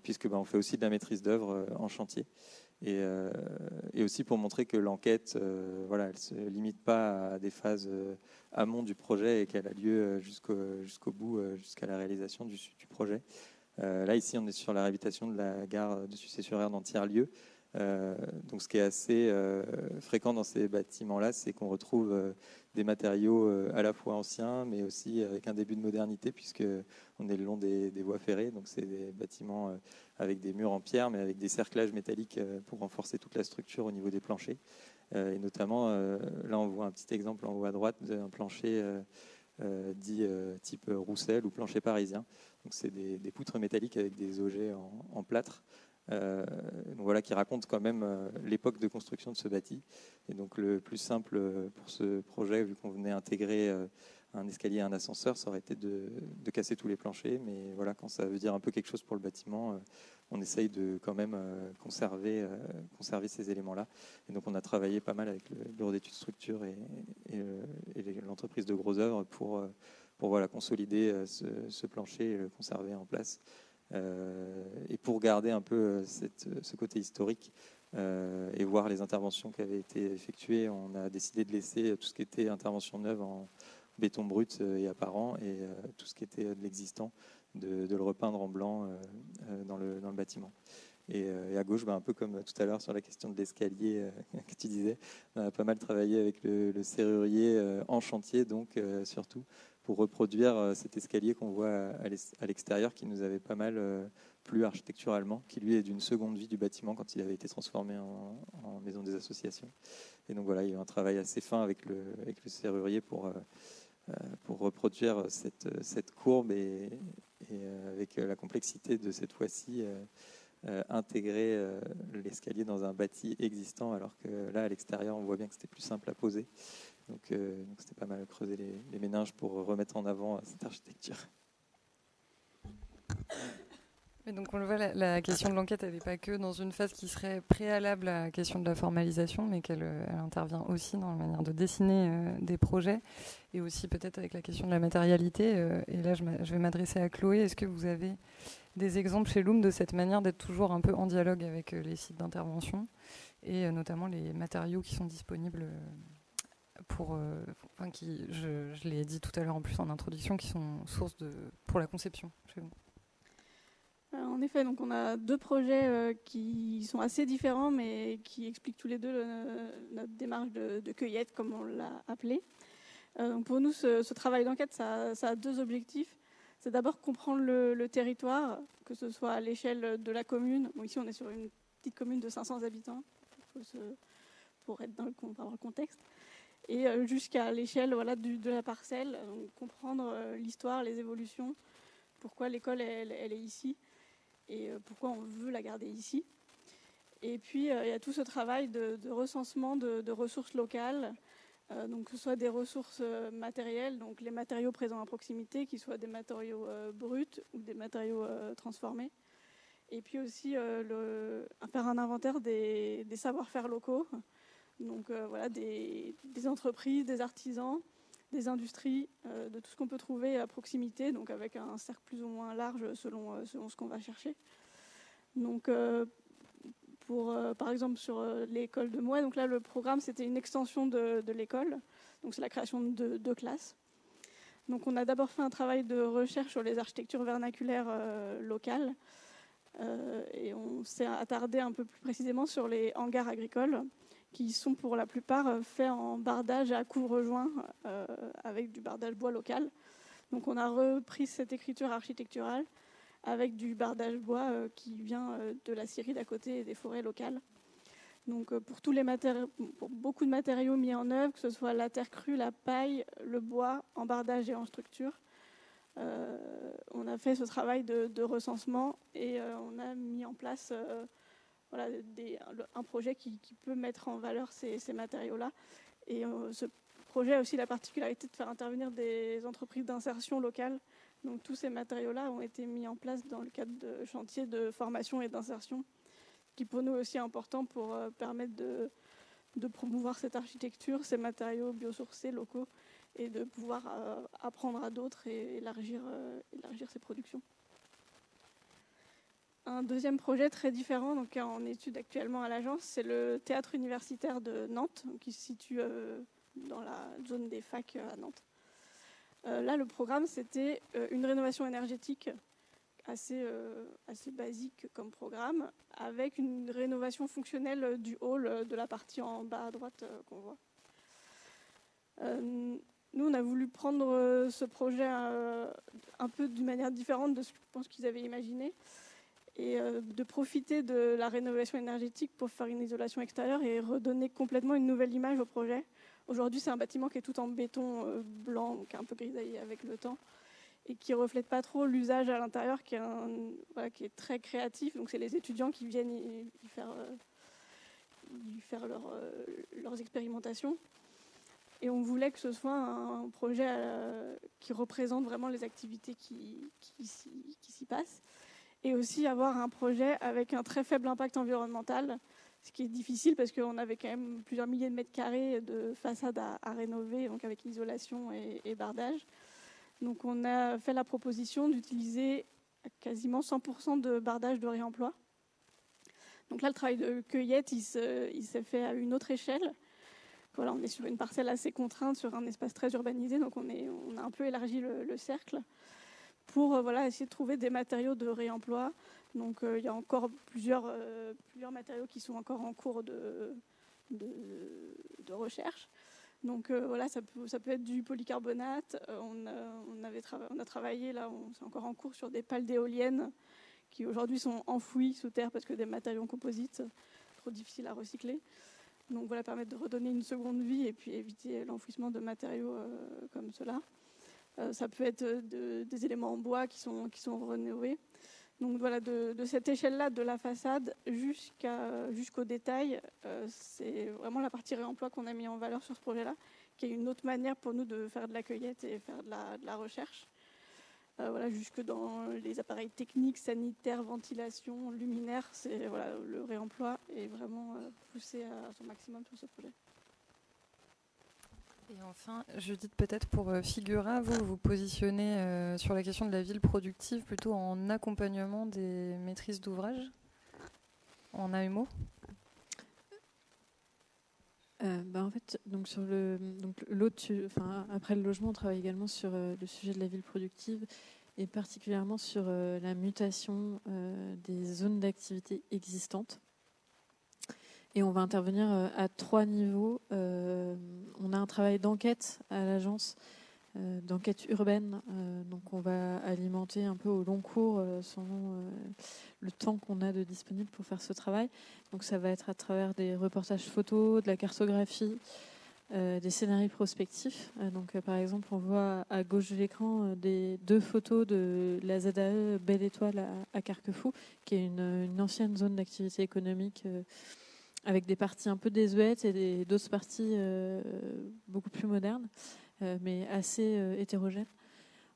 puisque on fait aussi de la maîtrise d'œuvre en chantier. Et aussi pour montrer que l'enquête, elle ne se limite pas à des phases amont du projet, et qu'elle a lieu jusqu'au bout, jusqu'à la réalisation du projet. Là, ici, on est sur la réhabilitation de la gare de Sucé-sur-Erdre en tiers-lieu. Donc ce qui est assez fréquent dans ces bâtiments-là, c'est qu'on retrouve des matériaux à la fois anciens, mais aussi avec un début de modernité, puisqu'on est le long des voies ferrées. Donc c'est des bâtiments avec des murs en pierre, mais avec des cerclages métalliques pour renforcer toute la structure au niveau des planchers. Et notamment, là on voit un petit exemple en haut à droite d'un plancher dit type Roussel ou plancher parisien. Donc c'est des poutres métalliques avec des ogives en plâtre. Donc voilà, qui raconte quand même l'époque de construction de ce bâti. Et donc le plus simple pour ce projet, vu qu'on venait intégrer un escalier et un ascenseur, ça aurait été de casser tous les planchers. Mais voilà, quand ça veut dire un peu quelque chose pour le bâtiment, on essaye de quand même conserver ces éléments-là. Et donc on a travaillé pas mal avec le bureau d'études structure et l'entreprise de Gros Œuvres pour consolider ce plancher et le conserver en place. Et pour garder un peu ce côté historique et voir les interventions qui avaient été effectuées, on a décidé de laisser tout ce qui était intervention neuve en béton brut et apparent, et tout ce qui était de l'existant, de le repeindre en blanc dans le bâtiment. Et à gauche, un peu comme tout à l'heure sur la question de l'escalier que tu disais, on a pas mal travaillé avec le serrurier en chantier, donc surtout pour reproduire cet escalier qu'on voit à l'extérieur, qui nous avait pas mal plu architecturalement, qui lui est d'une seconde vie du bâtiment quand il avait été transformé en maison des associations. Et donc voilà, il y a eu un travail assez fin avec le serrurier pour reproduire cette courbe, et avec la complexité de cette fois-ci intégrer l'escalier dans un bâti existant, alors que là, à l'extérieur, on voit bien que c'était plus simple à poser. Donc c'était pas mal creuser les méninges pour remettre en avant cette architecture. Et donc on le voit, la question de l'enquête, elle n'est pas que dans une phase qui serait préalable à la question de la formalisation, mais qu'elle elle intervient aussi dans la manière de dessiner des projets, et aussi peut-être avec la question de la matérialité. Et là, je vais m'adresser à Chloé. Est-ce que vous avez des exemples chez Loom de cette manière d'être toujours un peu en dialogue avec les sites d'intervention, et notamment les matériaux qui sont disponibles pour, je l'ai dit tout à l'heure en plus en introduction, qui sont source pour la conception chez vous? En effet, donc on a deux projets qui sont assez différents, mais qui expliquent tous les deux notre démarche de cueillette, comme on l'a appelé. Donc pour nous, ce travail d'enquête, ça a deux objectifs. C'est d'abord comprendre le territoire, que ce soit à l'échelle de la commune. Bon, ici, on est sur une petite commune de 500 habitants, pour être pour avoir le contexte. Et jusqu'à l'échelle de la parcelle, donc comprendre l'histoire, les évolutions, pourquoi l'école elle est ici et pourquoi on veut la garder ici. Et puis il y a tout ce travail de recensement de ressources locales, donc que ce soit des ressources matérielles, donc les matériaux présents à proximité, qu'ils soient des matériaux bruts ou des matériaux transformés. Et puis aussi faire un inventaire des savoir-faire locaux, donc des entreprises, des artisans, des industries, de tout ce qu'on peut trouver à proximité, donc avec un cercle plus ou moins large selon ce qu'on va chercher. Donc, par exemple, sur l'école de Mouais, donc là, le programme, c'était une extension de l'école, donc c'est la création de 2 classes. Donc, on a d'abord fait un travail de recherche sur les architectures vernaculaires locales, et on s'est attardé un peu plus précisément sur les hangars agricoles, qui sont pour la plupart faits en bardage à couvre-joint avec du bardage bois local. Donc on a repris cette écriture architecturale avec du bardage bois qui vient de la Syrie d'à côté et des forêts locales. Donc pour beaucoup de matériaux mis en œuvre, que ce soit la terre crue, la paille, le bois, en bardage et en structure, on a fait ce travail de recensement et on a mis en place un projet qui peut mettre en valeur ces matériaux-là. Et ce projet a aussi la particularité de faire intervenir des entreprises d'insertion locale. Donc tous ces matériaux-là ont été mis en place dans le cadre de chantiers de formation et d'insertion, qui pour nous aussi est important pour permettre de promouvoir cette architecture, ces matériaux biosourcés locaux, et de pouvoir apprendre à d'autres et élargir ces productions. Un deuxième projet très différent, donc en étude actuellement à l'agence, c'est le théâtre universitaire de Nantes, qui se situe dans la zone des facs à Nantes. Là, le programme, c'était une rénovation énergétique assez basique comme programme, avec une rénovation fonctionnelle du hall de la partie en bas à droite qu'on voit. Nous, on a voulu prendre ce projet un peu d'une manière différente de ce que je pense qu'ils avaient imaginé, et de profiter de la rénovation énergétique pour faire une isolation extérieure et redonner complètement une nouvelle image au projet. Aujourd'hui, c'est un bâtiment qui est tout en béton blanc, qui est un peu grisaillé avec le temps, et qui ne reflète pas trop l'usage à l'intérieur, qui est très créatif. Donc c'est les étudiants qui viennent y faire leurs expérimentations. Et on voulait que ce soit un projet qui représente vraiment les activités qui s'y passent. Et aussi avoir un projet avec un très faible impact environnemental, ce qui est difficile parce qu'on avait quand même plusieurs milliers de mètres carrés de façades à rénover, donc avec isolation et bardage. Donc on a fait la proposition d'utiliser quasiment 100% de bardage de réemploi. Donc là, le travail de cueillette, il s'est fait à une autre échelle. Voilà, on est sur une parcelle assez contrainte, sur un espace très urbanisé, donc on a un peu élargi le cercle pour essayer de trouver des matériaux de réemploi. Donc il y a encore plusieurs matériaux qui sont encore en cours de recherche. Donc ça peut être du polycarbonate. On a travaillé, là, c'est encore en cours sur des pales d'éoliennes qui aujourd'hui sont enfouies sous terre parce que des matériaux composites, trop difficiles à recycler. Donc voilà, permettre de redonner une seconde vie et puis éviter l'enfouissement de matériaux comme cela. Ça peut être des éléments en bois qui sont rénovés. Donc voilà, de cette échelle-là, de la façade jusqu'au détail, c'est vraiment la partie réemploi qu'on a mis en valeur sur ce projet-là, qui est une autre manière pour nous de faire de la cueillette et faire de la recherche. voilà, jusque dans les appareils techniques, sanitaires, ventilation, luminaires. C'est, voilà, le réemploi est vraiment poussé à son maximum sur ce projet. Et enfin, Judith, peut-être pour Figura, vous vous positionnez sur la question de la ville productive plutôt en accompagnement des maîtrises d'ouvrage en AMO. En fait, donc sur après le logement, on travaille également sur le sujet de la ville productive et particulièrement sur la mutation des zones d'activité existantes. Et on va intervenir à 3 niveaux. On a un travail d'enquête à l'agence, d'enquête urbaine. Donc on va alimenter un peu au long cours selon le temps qu'on a de disponible pour faire ce travail. Donc ça va être à travers des reportages photos, de la cartographie, des scénarios prospectifs. Par exemple, on voit à gauche de l'écran des 2 photos de la ZAE Belle Étoile à Carquefou, qui est une ancienne zone d'activité économique avec des parties un peu désuètes et d'autres parties beaucoup plus modernes, mais assez hétérogènes.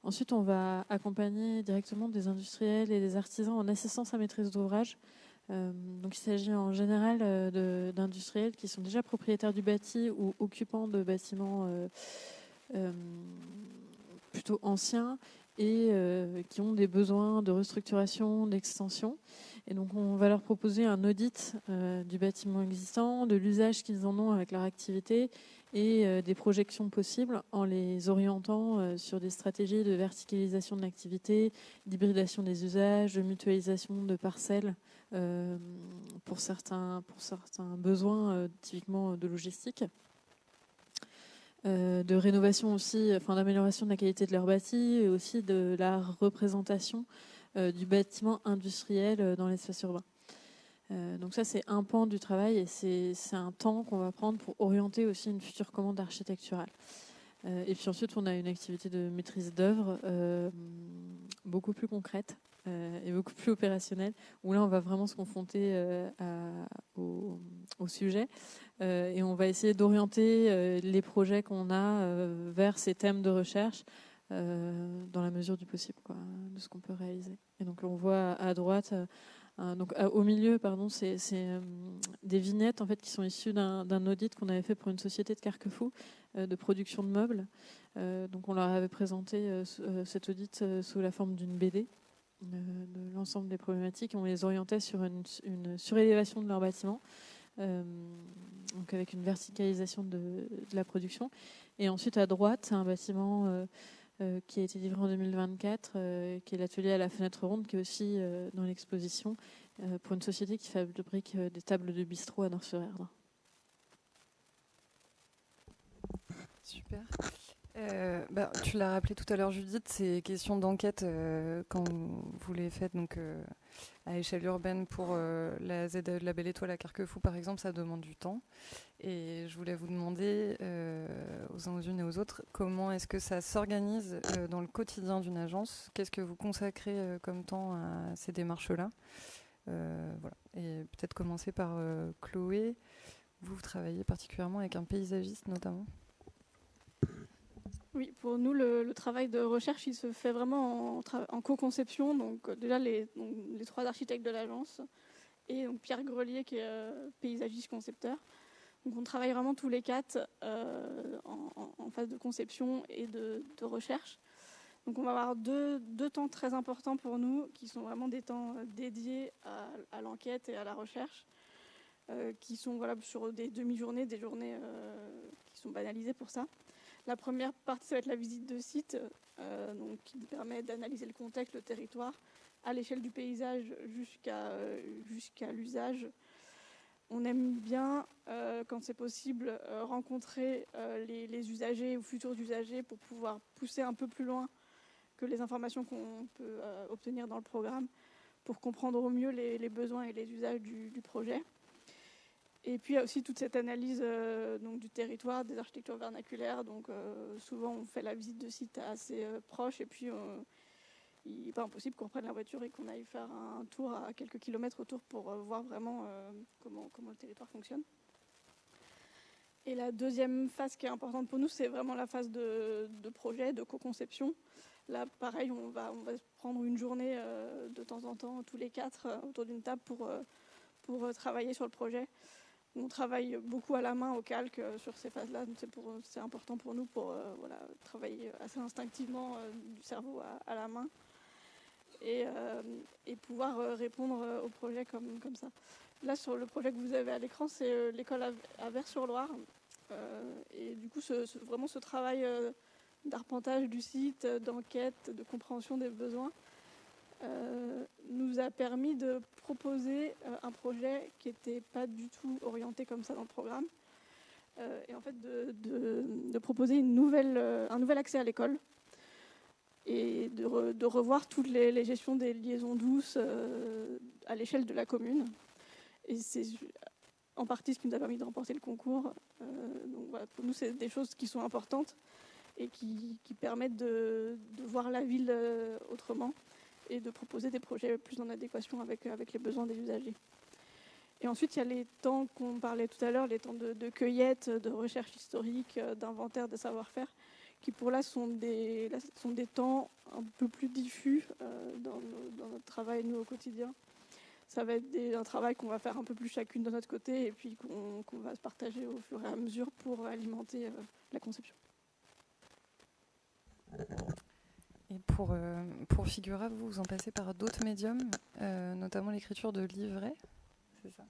Ensuite, on va accompagner directement des industriels et des artisans en assistance à maîtrise d'ouvrage. Donc, il s'agit en général d'industriels qui sont déjà propriétaires du bâti ou occupants de bâtiments plutôt anciens et qui ont des besoins de restructuration, d'extension. Et donc, on va leur proposer un audit du bâtiment existant, de l'usage qu'ils en ont avec leur activité et des projections possibles en les orientant sur des stratégies de verticalisation de l'activité, d'hybridation des usages, de mutualisation de parcelles pour certains besoins typiquement de logistique. De rénovation aussi, d'amélioration de la qualité de leur bâti et aussi de la représentation du bâtiment industriel dans l'espace urbain. Donc ça, c'est un pan du travail et c'est un temps qu'on va prendre pour orienter aussi une future commande architecturale. Et puis ensuite, on a une activité de maîtrise d'œuvre beaucoup plus concrète et beaucoup plus opérationnelle, où là, on va vraiment se confronter au sujet et on va essayer d'orienter les projets qu'on a vers ces thèmes de recherche dans la mesure du possible, de ce qu'on peut réaliser. Et donc, on voit à droite... au milieu, c'est des vignettes en fait, qui sont issues d'un audit qu'on avait fait pour une société de Carquefou de production de meubles. Donc on leur avait présenté cet audit sous la forme d'une BD de l'ensemble des problématiques. On les orientait sur une surélévation de leur bâtiment, donc avec une verticalisation de la production. Et ensuite à droite, c'est un bâtiment qui a été livré en 2024, qui est l'atelier à la fenêtre ronde, qui est aussi dans l'exposition, pour une société qui fabrique des tables de bistrot à Nord-sur-Erdre. Super. Tu l'as rappelé tout à l'heure, Judith, ces questions d'enquête, quand vous les faites donc, à échelle urbaine pour la ZAE de la Belle Étoile à Carquefou, par exemple, ça demande du temps. Et je voulais vous demander, aux uns aux unes et aux autres, comment est-ce que ça s'organise dans le quotidien d'une agence ? Qu'est-ce que vous consacrez comme temps à ces démarches-là ? Voilà. Et peut-être commencer par Chloé. Vous travaillez particulièrement avec un paysagiste notamment. Oui, pour nous, le travail de recherche, il se fait vraiment en co-conception. Donc déjà, les 3 architectes de l'agence et donc Pierre Grelier, qui est paysagiste concepteur. Donc on travaille vraiment tous les 4 en phase de conception et de recherche. Donc on va avoir deux temps très importants pour nous, qui sont vraiment des temps dédiés à l'enquête et à la recherche, qui sont sur des demi-journées, des journées qui sont banalisées pour ça. La première partie, ça va être la visite de site, qui permet d'analyser le contexte, le territoire, à l'échelle du paysage jusqu'à l'usage. On aime bien, quand c'est possible, rencontrer les usagers ou futurs usagers pour pouvoir pousser un peu plus loin que les informations qu'on peut obtenir dans le programme, pour comprendre au mieux les besoins et les usages du projet. Et puis il y a aussi toute cette analyse du territoire, des architectures vernaculaires. Donc souvent on fait la visite de site assez proche et puis il n'est pas impossible qu'on reprenne la voiture et qu'on aille faire un tour à quelques kilomètres autour pour voir vraiment comment le territoire fonctionne. Et la deuxième phase qui est importante pour nous, c'est vraiment la phase de projet, de co-conception. Là, pareil, on va prendre une journée de temps en temps, tous les 4, autour d'une table pour travailler sur le projet. On travaille beaucoup à la main, au calque, sur ces phases-là. C'est important pour nous pour travailler assez instinctivement du cerveau à la main et pouvoir répondre au projet comme ça. Là, sur le projet que vous avez à l'écran, c'est l'école à Vers-sur-Loire. Et du coup, vraiment ce travail d'arpentage du site, d'enquête, de compréhension des besoins, nous a permis de proposer un projet qui n'était pas du tout orienté comme ça dans le programme. Et en fait, de proposer un nouvel accès à l'école et de revoir toutes les gestions des liaisons douces à l'échelle de la commune. Et c'est en partie ce qui nous a permis de remporter le concours. Donc voilà, pour nous, c'est des choses qui sont importantes et qui permettent de voir la ville autrement et de proposer des projets plus en adéquation avec les besoins des usagers. Et ensuite, il y a les temps qu'on parlait tout à l'heure, les temps de cueillette, de recherche historique, d'inventaire, de savoir-faire, qui pour là sont des temps un peu plus diffus dans notre travail, nous, au quotidien. Ça va être un travail qu'on va faire un peu plus chacune de notre côté et puis qu'on va se partager au fur et à mesure pour alimenter la conception. Et pour Figura, vous en passez par d'autres médiums, notamment l'écriture de livrets, c'est ça?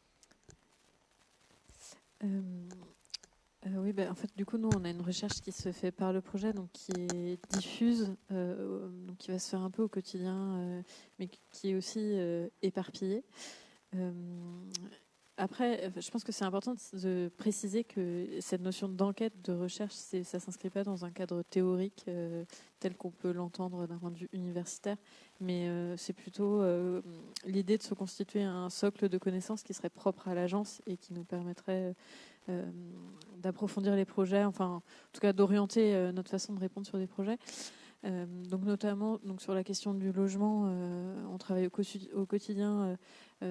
Oui, en fait, du coup, nous, on a une recherche qui se fait par le projet, donc qui est diffuse, donc qui va se faire un peu au quotidien, mais qui est aussi éparpillée. Après, je pense que c'est important de préciser que cette notion d'enquête, de recherche, ça ne s'inscrit pas dans un cadre théorique tel qu'on peut l'entendre d'un point de vue universitaire, mais c'est plutôt l'idée de se constituer un socle de connaissances qui serait propre à l'agence et qui nous permettrait d'approfondir les projets, enfin, en tout cas d'orienter notre façon de répondre sur des projets. Donc notamment sur la question du logement, on travaille au quotidien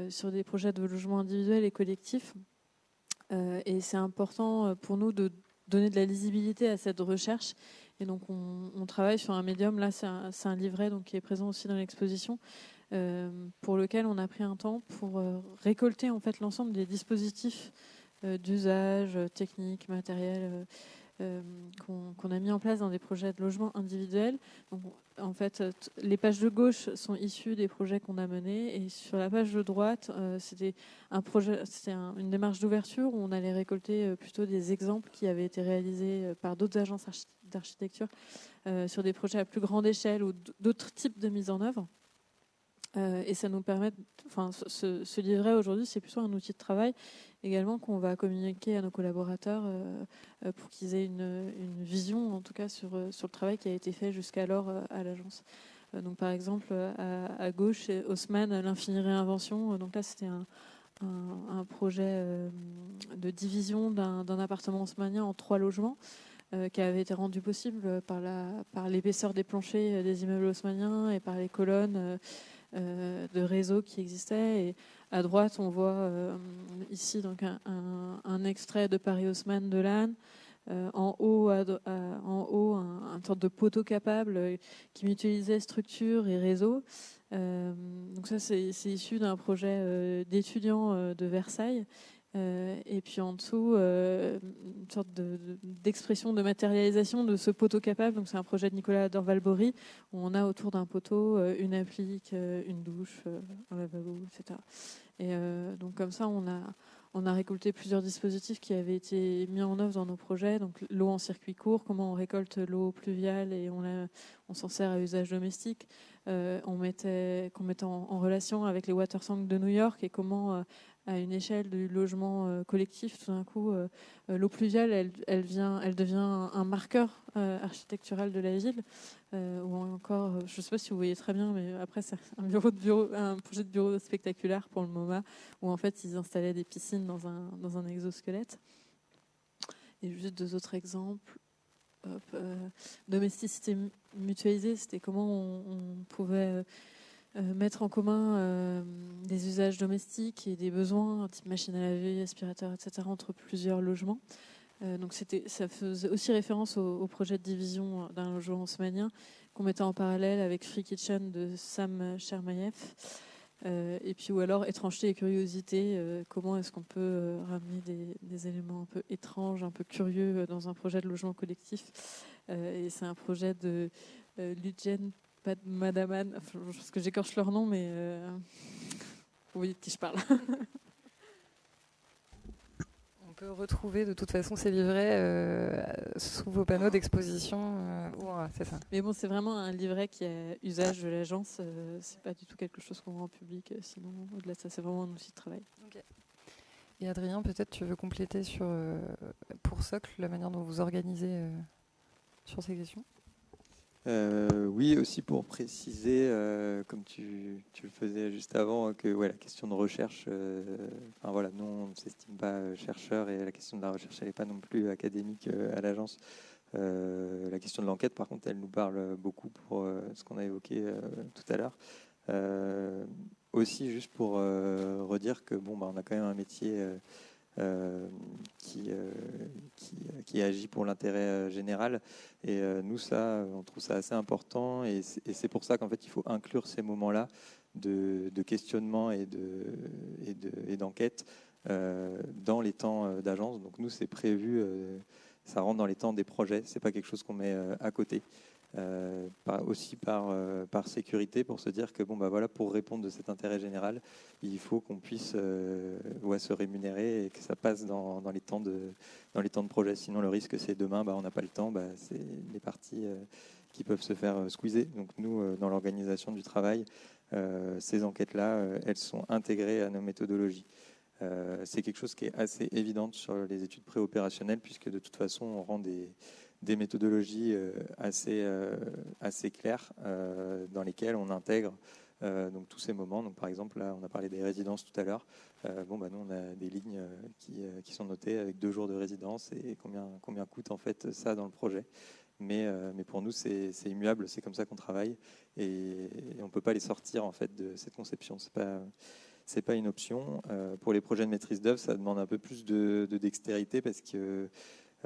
sur des projets de logement individuel et collectif. Et c'est important pour nous de donner de la lisibilité à cette recherche. Et donc on travaille sur un médium, là c'est un livret donc, qui est présent aussi dans l'exposition, pour lequel on a pris un temps pour récolter en fait l'ensemble des dispositifs d'usage, techniques, matériels, qu'on a mis en place dans des projets de logement individuel. Donc, en fait, les pages de gauche sont issues des projets qu'on a menés et sur la page de droite, c'était une démarche d'ouverture où on allait récolter plutôt des exemples qui avaient été réalisés par d'autres agences d'architecture sur des projets à plus grande échelle ou d'autres types de mise en œuvre. Et ça nous permet, ce livret aujourd'hui, c'est plutôt un outil de travail également qu'on va communiquer à nos collaborateurs pour qu'ils aient une vision, en tout cas, sur le travail qui a été fait jusqu'alors à l'agence. Donc, par exemple, à gauche, Haussmann, l'infinie réinvention. Donc là, c'était un projet de division d'un appartement haussmannien en 3 logements. Qui avait été rendu possible par l'épaisseur des planchers des immeubles haussmanniens et par les colonnes de réseau qui existaient. Et à droite, on voit ici donc un extrait de Paris Haussmann de Lannes. En haut, un sorte de poteau capable qui mutualisait structure et réseau. Donc ça, c'est issu d'un projet d'étudiants de Versailles. Et puis en dessous, une sorte d'expression de matérialisation de ce poteau capable. Donc c'est un projet de Nicolas Dorval-Bory où on a autour d'un poteau une applique, une douche, un lavabo, etc. Et donc comme ça, on a récolté plusieurs dispositifs qui avaient été mis en œuvre dans nos projets. Donc l'eau en circuit court, comment on récolte l'eau pluviale et on s'en sert à usage domestique. Qu'on mettait en relation avec les Watertanks de New York et comment à une échelle du logement collectif, tout d'un coup, l'eau pluviale, elle devient un marqueur architectural de la ville. Ou encore, je ne sais pas si vous voyez très bien, mais après, c'est un projet de bureau spectaculaire pour le MoMA, où en fait, ils installaient des piscines dans un exosquelette. Et juste 2 autres exemples. Domesticité mutualisée, c'était comment on pouvait mettre en commun des usages domestiques et des besoins, type machine à laver, aspirateur, etc., entre plusieurs logements. Donc ça faisait aussi référence au projet de division d'un logement haussmannien qu'on mettait en parallèle avec Free Kitchen de Sam Chermayev. Et puis, ou alors étrangeté et curiosité, comment est-ce qu'on peut ramener des éléments un peu étranges, un peu curieux dans un projet de logement collectif. Et c'est un projet de Ludgen Madaman, enfin, je pense que j'écorche leur nom, mais vous voyez de qui je parle. On peut retrouver de toute façon ces livrets sous vos panneaux d'exposition. C'est ça. Mais bon, c'est vraiment un livret qui a usage de l'agence. C'est pas du tout quelque chose qu'on rend public. Sinon, au-delà de ça, c'est vraiment un outil de travail. Okay. Et Adrien, peut-être tu veux compléter sur, pour Socle, la manière dont vous organisez sur ces questions ? Oui, aussi pour préciser, comme tu le faisais juste avant, que la question de recherche, nous on ne s'estime pas chercheurs et la question de la recherche elle n'est pas non plus académique à l'agence. La question de l'enquête, par contre, elle nous parle beaucoup pour ce qu'on a évoqué tout à l'heure. Aussi, juste pour redire que on a quand même un métier qui agit pour l'intérêt général. Et nous, ça, on trouve ça assez important. Et c'est pour ça qu'en fait, il faut inclure ces moments-là de questionnement et d'enquête dans les temps d'agence. Donc nous, c'est prévu, ça rentre dans les temps des projets. C'est pas quelque chose qu'on met à côté. Aussi par sécurité, pour se dire que pour répondre de cet intérêt général, il faut qu'on puisse se rémunérer et que ça passe dans les temps de projet. Sinon, le risque, c'est demain, on n'a pas le temps, c'est les parties qui peuvent se faire squeezer. Donc nous, dans l'organisation du travail, ces enquêtes-là, elles sont intégrées à nos méthodologies. C'est quelque chose qui est assez évident sur les études préopérationnelles, puisque de toute façon, on rend des méthodologies assez claires dans lesquelles on intègre donc tous ces moments. Donc par exemple, là, on a parlé des résidences tout à l'heure. Nous, on a des lignes qui sont notées avec 2 jours de résidence et combien coûte en fait ça dans le projet. Mais pour nous, c'est immuable, c'est comme ça qu'on travaille et on ne peut pas les sortir en fait de cette conception. C'est pas une option. Pour les projets de maîtrise d'œuvre, ça demande un peu plus de dextérité parce que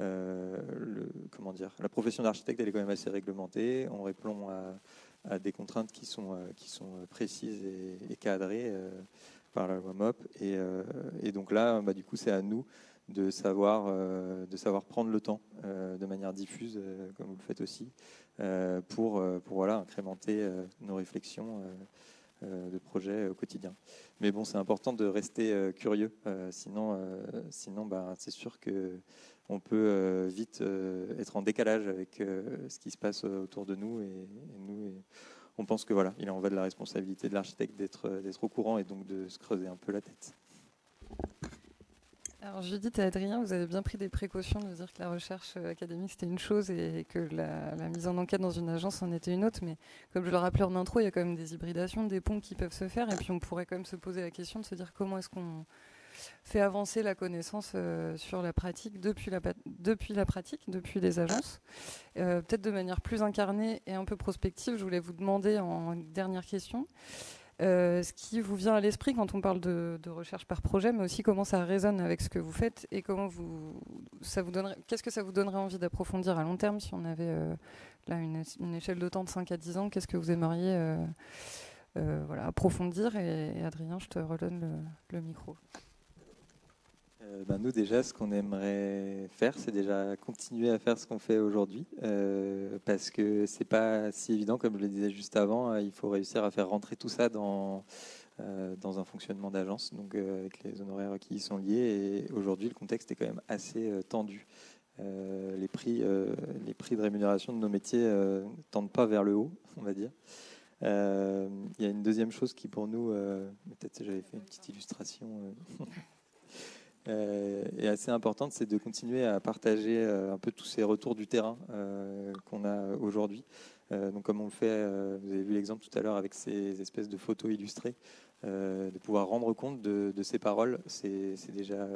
la profession d'architecte, elle est quand même assez réglementée. On répond à des contraintes qui sont précises et cadrées par la loi MOP. Et donc là, du coup, c'est à nous de savoir prendre le temps de manière diffuse, comme vous le faites aussi, pour incrémenter nos réflexions de projet au quotidien. Mais bon, c'est important de rester curieux. Sinon, c'est sûr que on peut vite être en décalage avec ce qui se passe autour de nous. Et on pense que il en va de la responsabilité de l'architecte d'être au courant et donc de se creuser un peu la tête. Alors Judith et Adrien, vous avez bien pris des précautions de dire que la recherche académique c'était une chose et que la mise en enquête dans une agence en était une autre, mais comme je le rappelais en intro, il y a quand même des hybridations, des ponts qui peuvent se faire et puis on pourrait quand même se poser la question de se dire comment est-ce qu'on fait avancer la connaissance sur la pratique depuis les agences. Peut-être de manière plus incarnée et un peu prospective, je voulais vous demander en dernière question ce qui vous vient à l'esprit quand on parle de recherche par projet, mais aussi comment ça résonne avec ce que vous faites et qu'est-ce que ça vous donnerait envie d'approfondir à long terme si on avait là une échelle de temps de 5 à 10 ans, qu'est-ce que vous aimeriez approfondir et Adrien, je te redonne le micro. Nous déjà, ce qu'on aimerait faire, c'est déjà continuer à faire ce qu'on fait aujourd'hui, parce que c'est pas si évident, comme je le disais juste avant. Il faut réussir à faire rentrer tout ça dans un fonctionnement d'agence, donc avec les honoraires qui y sont liés. Et aujourd'hui, le contexte est quand même assez tendu. Les prix de rémunération de nos métiers ne tendent pas vers le haut, on va dire. Il y a une deuxième chose qui, pour nous, peut-être si j'avais fait une petite illustration. Et assez importante, c'est de continuer à partager un peu tous ces retours du terrain qu'on a aujourd'hui. Donc comme on le fait, vous avez vu l'exemple tout à l'heure avec ces espèces de photos illustrées, de pouvoir rendre compte de ces paroles, c'est déjà...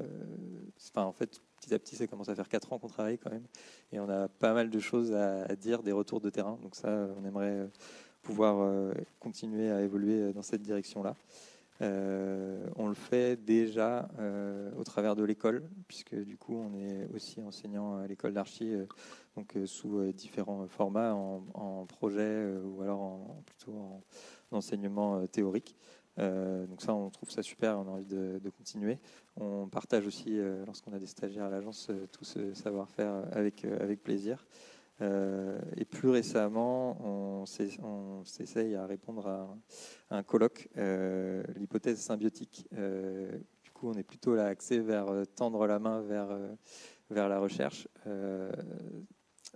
en fait, petit à petit, ça commence à faire 4 ans qu'on travaille quand même, et on a pas mal de choses à dire, des retours de terrain. Donc ça, on aimerait pouvoir continuer à évoluer dans cette direction-là. On le fait déjà au travers de l'école, puisque du coup on est aussi enseignant à l'école d'archi, donc sous différents formats, en projet ou alors plutôt en enseignement théorique. Donc ça, on trouve ça super, on a envie de continuer. On partage aussi, lorsqu'on a des stagiaires à l'agence, tout ce savoir-faire avec plaisir. Et plus récemment, on s'essaye à répondre à un colloque, l'hypothèse symbiotique. Du coup, on est plutôt là axé vers tendre la main vers la recherche.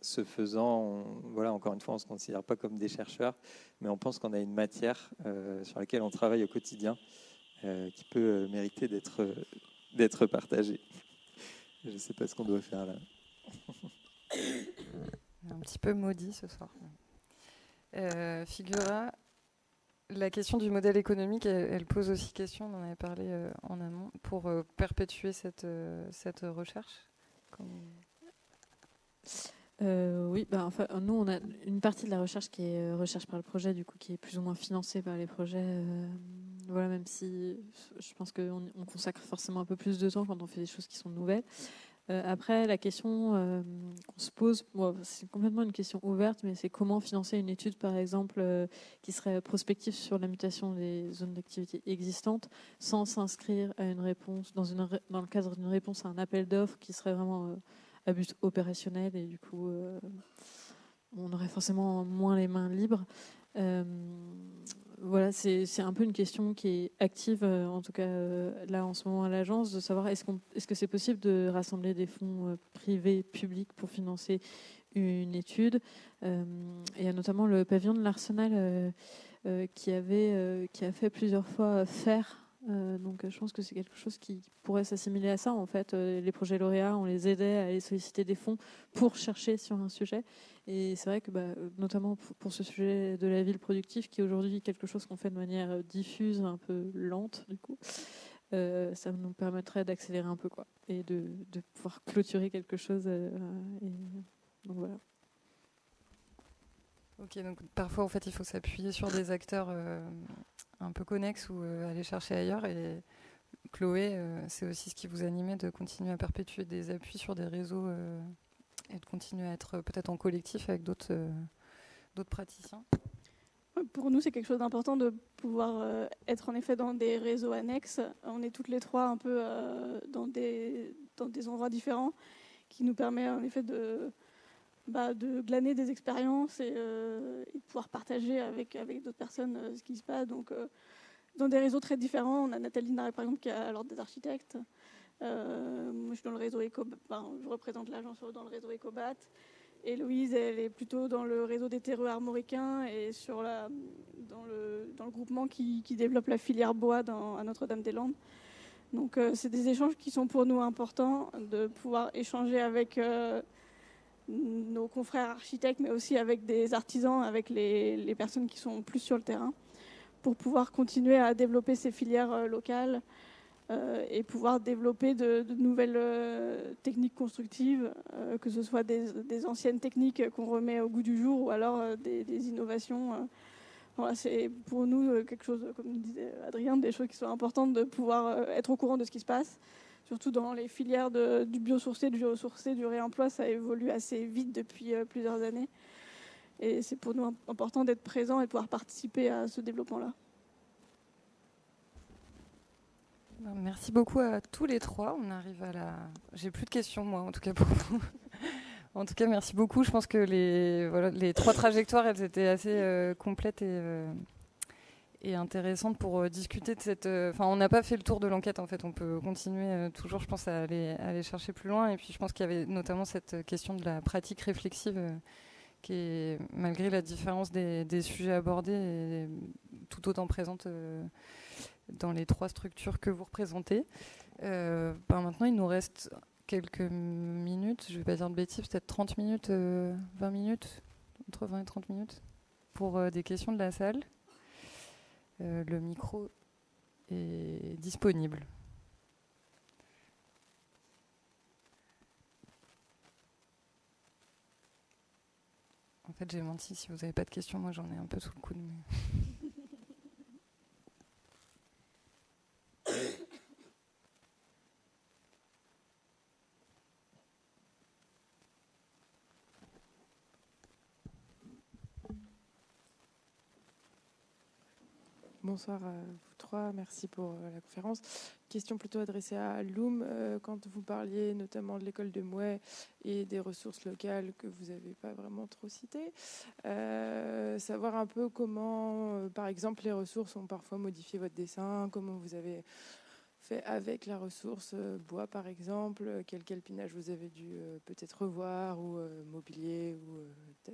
Ce faisant, voilà, encore une fois, on ne se considère pas comme des chercheurs, mais on pense qu'on a une matière sur laquelle on travaille au quotidien qui peut mériter d'être partagée. Je ne sais pas ce qu'on doit faire là. Un petit peu maudit ce soir. Figura, la question du modèle économique, elle pose aussi question, on en avait parlé en amont, pour perpétuer cette recherche. Oui, enfin, nous, on a une partie de la recherche qui est recherche par le projet, du coup, qui est plus ou moins financée par les projets. Voilà, même si je pense qu'on consacre forcément un peu plus de temps quand on fait des choses qui sont nouvelles. Après, la question qu'on se pose, c'est complètement une question ouverte, mais c'est comment financer une étude, par exemple, qui serait prospective sur la mutation des zones d'activité existantes, sans s'inscrire à une réponse dans le cadre d'une réponse à un appel d'offres qui serait vraiment à but opérationnel, et du coup, on aurait forcément moins les mains libres. Voilà, c'est un peu une question qui est active, en tout cas là en ce moment à l'agence, de savoir est-ce que c'est possible de rassembler des fonds privés, publics pour financer une étude. Il y a notamment le pavillon de l'Arsenal qui a fait plusieurs fois faire. Donc je pense que c'est quelque chose qui pourrait s'assimiler à ça. En fait, les projets lauréats, on les aidait à aller solliciter des fonds pour chercher sur un sujet. Et c'est vrai que notamment pour ce sujet de la ville productive, qui est aujourd'hui quelque chose qu'on fait de manière diffuse, un peu lente du coup, ça nous permettrait d'accélérer un peu, quoi, et de pouvoir clôturer quelque chose. Donc voilà. Ok, donc parfois en fait il faut s'appuyer sur des acteurs un peu connexes ou aller chercher ailleurs. Et Chloé, c'est aussi ce qui vous animait de continuer à perpétuer des appuis sur des réseaux et de continuer à être peut-être en collectif avec d'autres praticiens. Pour nous, c'est quelque chose d'important de pouvoir être en effet dans des réseaux annexes. On est toutes les trois un peu dans des endroits différents qui nous permet en effet de glaner des expériences et de pouvoir partager avec d'autres personnes ce qui se passe. Donc, dans des réseaux très différents, on a Nathalie Naré, par exemple, qui est à l'Ordre des architectes. Moi, je suis dans le réseau je représente l'agence dans le réseau Ecobat. Et Louise, elle est plutôt dans le réseau des terreux armoricains et dans le groupement qui développe la filière bois à Notre-Dame-des-Landes. Donc, c'est des échanges qui sont pour nous importants, de pouvoir échanger avec nos confrères architectes, mais aussi avec des artisans, avec les personnes qui sont plus sur le terrain, pour pouvoir continuer à développer ces filières locales et pouvoir développer de nouvelles techniques constructives, que ce soit des anciennes techniques qu'on remet au goût du jour ou alors des innovations. Voilà, c'est pour nous quelque chose, comme disait Adrien, des choses qui sont importantes, de pouvoir être au courant de ce qui se passe. Surtout dans les filières du biosourcé, du géosourcé, du réemploi, ça évolue assez vite depuis plusieurs années. Et c'est pour nous important d'être présent et de pouvoir participer à ce développement-là. Merci beaucoup à tous les trois. On arrive à la... J'ai plus de questions, moi, en tout cas pour vous. En tout cas, merci beaucoup. Je pense que les trois trajectoires, elles étaient assez complètes et intéressantes pour discuter de cette... Enfin, on n'a pas fait le tour de l'enquête, en fait. On peut continuer toujours, je pense, à aller chercher plus loin. Et puis, je pense qu'il y avait notamment cette question de la pratique réflexive qui est, malgré la différence des sujets abordés, est tout autant présente dans les trois structures que vous représentez. Maintenant, il nous reste quelques minutes, je ne vais pas dire de bêtises, peut-être 30 minutes, 20 minutes, entre 20 et 30 minutes, pour des questions de la salle. Le micro est disponible. En fait, j'ai menti, si vous n'avez pas de questions, moi j'en ai un peu sous le coude. Mais... Bonsoir à vous trois, merci pour la conférence. Question plutôt adressée à Loum. Quand vous parliez notamment de l'école de Mouet et des ressources locales que vous n'avez pas vraiment trop citées, savoir un peu comment, par exemple, les ressources ont parfois modifié votre dessin, comment vous avez fait avec la ressource bois, par exemple, quel calpinage vous avez dû peut-être revoir, ou mobilier, ou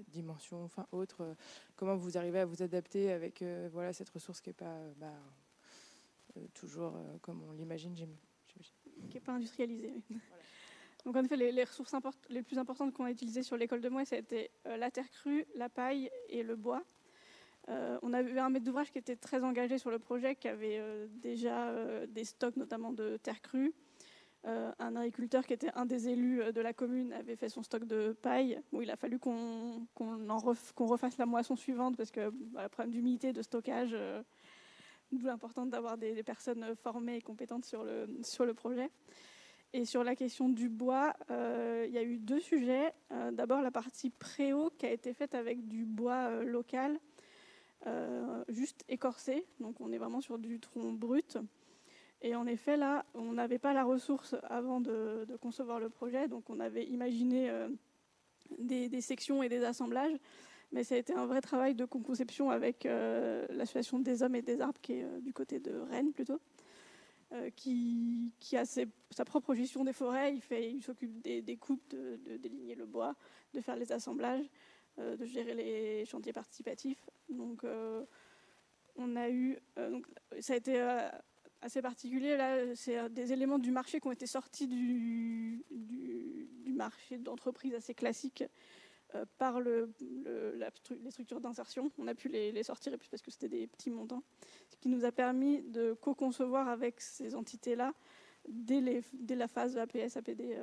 dimension, enfin autre. Comment vous arrivez à vous adapter avec voilà, cette ressource qui n'est pas toujours comme on l'imagine, j'imagine. Qui n'est pas industrialisée. Oui. Voilà. Donc en effet, les ressources les plus importantes qu'on a utilisées sur l'école de Mouet, ça a été la terre crue, la paille et le bois. On avait un maître d'ouvrage qui était très engagé sur le projet, qui avait déjà des stocks notamment de terre crue. Un agriculteur qui était un des élus de la commune avait fait son stock de paille. Bon, il a fallu qu'on refasse la moisson suivante parce que le problème d'humidité, de stockage, d'où l'importance d'avoir des personnes formées et compétentes sur le projet. Et sur la question du bois, il y a eu 2 sujets. D'abord la partie préau qui a été faite avec du bois local, juste écorcé, donc on est vraiment sur du tronc brut. Et en effet, là, on n'avait pas la ressource avant de concevoir le projet, donc on avait imaginé des sections et des assemblages, mais ça a été un vrai travail de conception avec l'association des hommes et des arbres, qui est du côté de Rennes plutôt, qui a sa propre gestion des forêts. Il s'occupe des coupes, de déligner le bois, de faire les assemblages, de gérer les chantiers participatifs. Donc, on a eu, ça a été assez particulier. Là, c'est des éléments du marché qui ont été sortis du marché d'entreprise assez classique par les structures d'insertion. On a pu les sortir, et puis parce que c'était des petits montants, ce qui nous a permis de co-concevoir avec ces entités-là dès la phase APS, APD,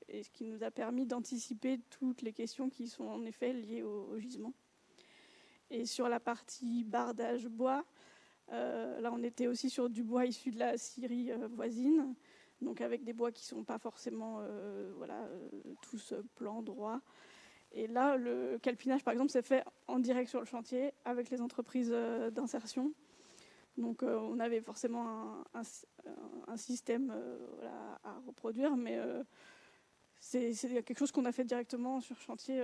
et ce qui nous a permis d'anticiper toutes les questions qui sont en effet liées au gisement. Et sur la partie bardage bois, là on était aussi sur du bois issu de la scierie voisine, donc avec des bois qui ne sont pas forcément tous plans, droits. Et là, le calpinage, par exemple, s'est fait en direct sur le chantier avec les entreprises d'insertion. Donc on avait forcément un système à reproduire, mais c'est quelque chose qu'on a fait directement sur chantier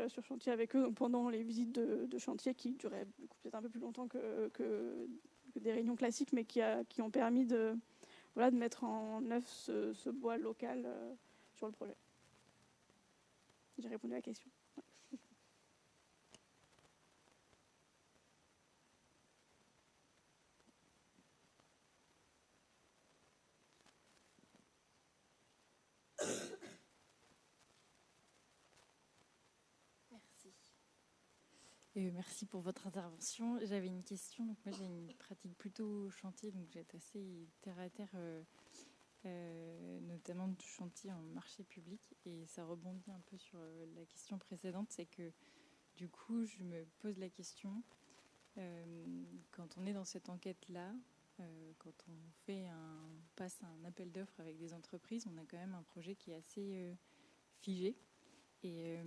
avec eux, donc pendant les visites de chantier qui duraient peut-être un peu plus longtemps que des réunions classiques, mais qui ont permis de mettre en œuvre ce bois local sur le projet. J'ai répondu à la question. Merci pour votre intervention. J'avais une question. Donc moi, j'ai une pratique plutôt chantier, donc j'ai été assez terre à terre, notamment du chantier en marché public. Et ça rebondit un peu sur la question précédente, c'est que du coup, je me pose la question, quand on est dans cette enquête-là, quand on passe un appel d'offres avec des entreprises, on a quand même un projet qui est assez figé. Et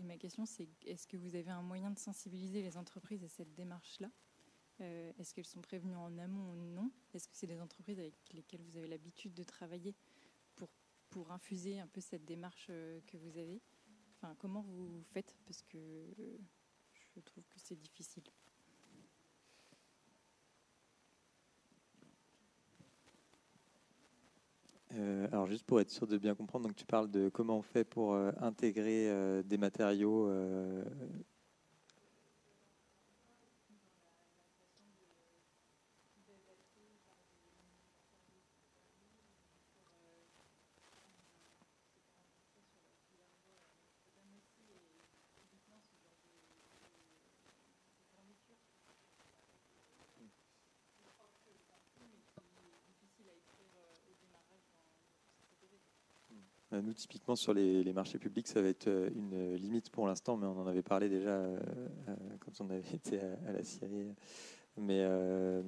ma question, c'est est-ce que vous avez un moyen de sensibiliser les entreprises à cette démarche-là ? Est-ce qu'elles sont prévenues en amont ou non ? Est-ce que c'est des entreprises avec lesquelles vous avez l'habitude de travailler pour infuser un peu cette démarche que vous avez ? Enfin, comment vous faites ? Parce que je trouve que c'est difficile. Alors juste pour être sûr de bien comprendre, donc tu parles de comment on fait pour intégrer des matériaux Nous, typiquement, sur les marchés publics, ça va être une limite pour l'instant, mais on en avait parlé déjà quand on avait été à la Syrie. Mais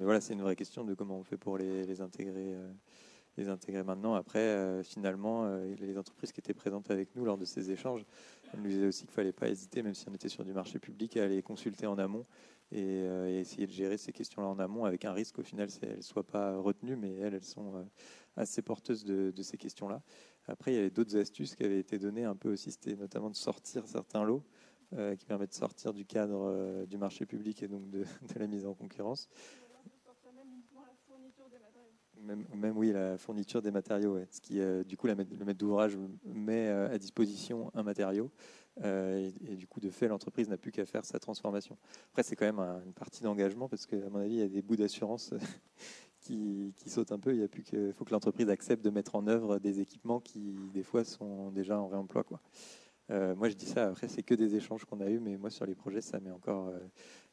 voilà, c'est une vraie question de comment on fait pour les intégrer maintenant. Après, finalement, les entreprises qui étaient présentes avec nous lors de ces échanges, elles nous disaient aussi qu'il ne fallait pas hésiter, même si on était sur du marché public, à aller consulter en amont, et essayer de gérer ces questions-là en amont avec un risque au final qu'elles ne soient pas retenues, mais elles sont assez porteuses de ces questions-là. Après, il y avait d'autres astuces qui avaient été données un peu aussi, c'était notamment de sortir certains lots qui permettent de sortir du cadre du marché public et donc de la mise en concurrence. Même oui, la fourniture des matériaux, ouais. Ce qui, du coup, le maître d'ouvrage met à disposition un matériau et du coup, de fait, l'entreprise n'a plus qu'à faire sa transformation. Après, c'est quand même une partie d'engagement parce qu'à mon avis, il y a des bouts d'assurance qui sautent un peu. Il faut que l'entreprise accepte de mettre en œuvre des équipements qui, des fois, sont déjà en réemploi, quoi. Moi, je dis ça, après, c'est que des échanges qu'on a eus, mais moi, sur les projets, ça m'est encore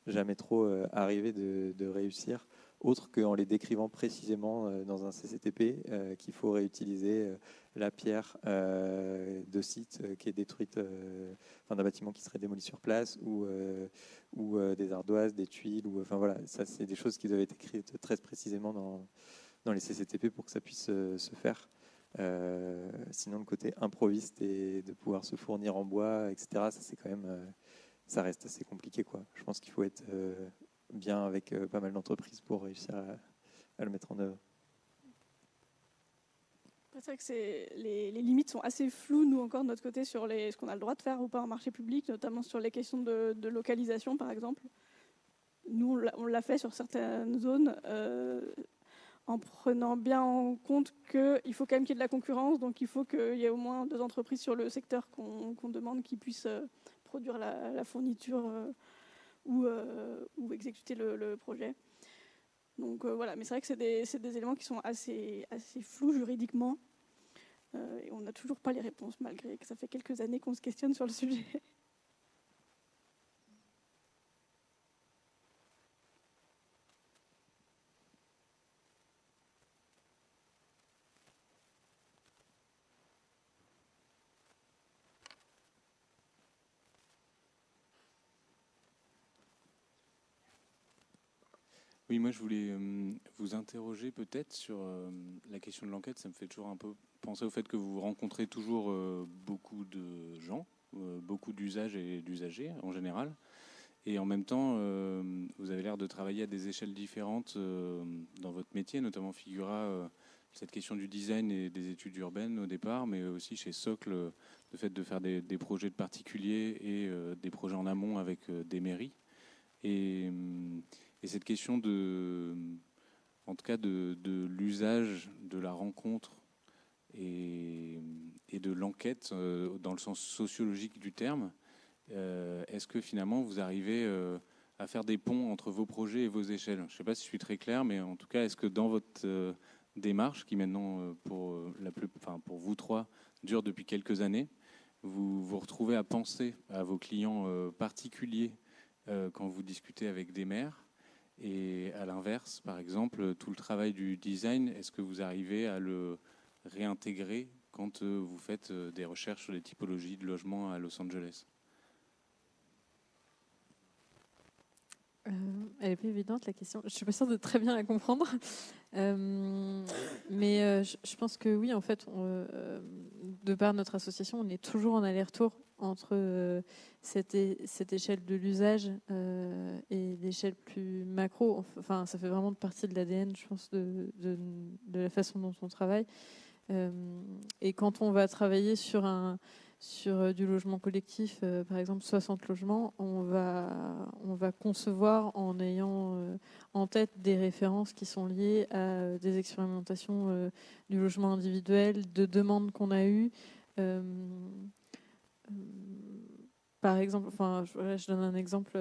jamais trop arrivé de réussir, autre qu'en les décrivant précisément dans un CCTP, qu'il faut réutiliser la pierre de site qui est détruite, d'un bâtiment qui serait démoli sur place, ou des ardoises, des tuiles, enfin voilà, ça, c'est des choses qui doivent être écrites très précisément dans les CCTP pour que ça puisse se faire. Sinon, le côté improviste et de pouvoir se fournir en bois, etc., ça c'est quand même, ça reste assez compliqué, quoi. Je pense qu'il faut être bien avec pas mal d'entreprises pour réussir à le mettre en œuvre. C'est vrai que les limites sont assez floues, nous encore de notre côté, sur ce qu'on a le droit de faire ou pas en marché public, notamment sur les questions de localisation, par exemple. Nous, on l'a fait sur certaines zones. En prenant bien en compte qu'il faut quand même qu'il y ait de la concurrence, donc il faut qu'il y ait au moins 2 entreprises sur le secteur qu'on demande qui puissent produire la fourniture ou exécuter le projet. Donc voilà, mais c'est vrai que c'est des éléments qui sont assez flous juridiquement et on n'a toujours pas les réponses, malgré que ça fait quelques années qu'on se questionne sur le sujet. Oui, moi je voulais vous interroger peut-être sur la question de l'enquête. Ça me fait toujours un peu penser au fait que vous rencontrez toujours beaucoup de gens, beaucoup d'usages et d'usagers en général. Et en même temps, vous avez l'air de travailler à des échelles différentes dans votre métier, notamment Figura, cette question du design et des études urbaines au départ, mais aussi chez Socle, le fait de faire des projets de particuliers et des projets en amont avec des mairies. Et cette question en tout cas de l'usage, de la rencontre et de l'enquête dans le sens sociologique du terme, est-ce que finalement vous arrivez à faire des ponts entre vos projets et vos échelles? Je ne sais pas si je suis très clair, mais en tout cas, est-ce que dans votre démarche, qui maintenant pour vous trois dure depuis quelques années, vous vous retrouvez à penser à vos clients particuliers quand vous discutez avec des maires? Et à l'inverse, par exemple, tout le travail du design, est-ce que vous arrivez à le réintégrer quand vous faites des recherches sur les typologies de logements à Los Angeles? Elle n'est pas évidente, la question. Je ne suis pas sûre de très bien la comprendre. Mais je pense que oui, en fait, de par notre association, on est toujours en aller-retour entre cette échelle de l'usage et l'échelle plus macro. Enfin, ça fait vraiment partie de l'ADN, je pense, de la façon dont on travaille. Et quand on va travailler sur du logement collectif, par exemple 60 logements, on va concevoir en ayant en tête des références qui sont liées à des expérimentations du logement individuel, de demandes qu'on a eues. Par exemple, je donne un exemple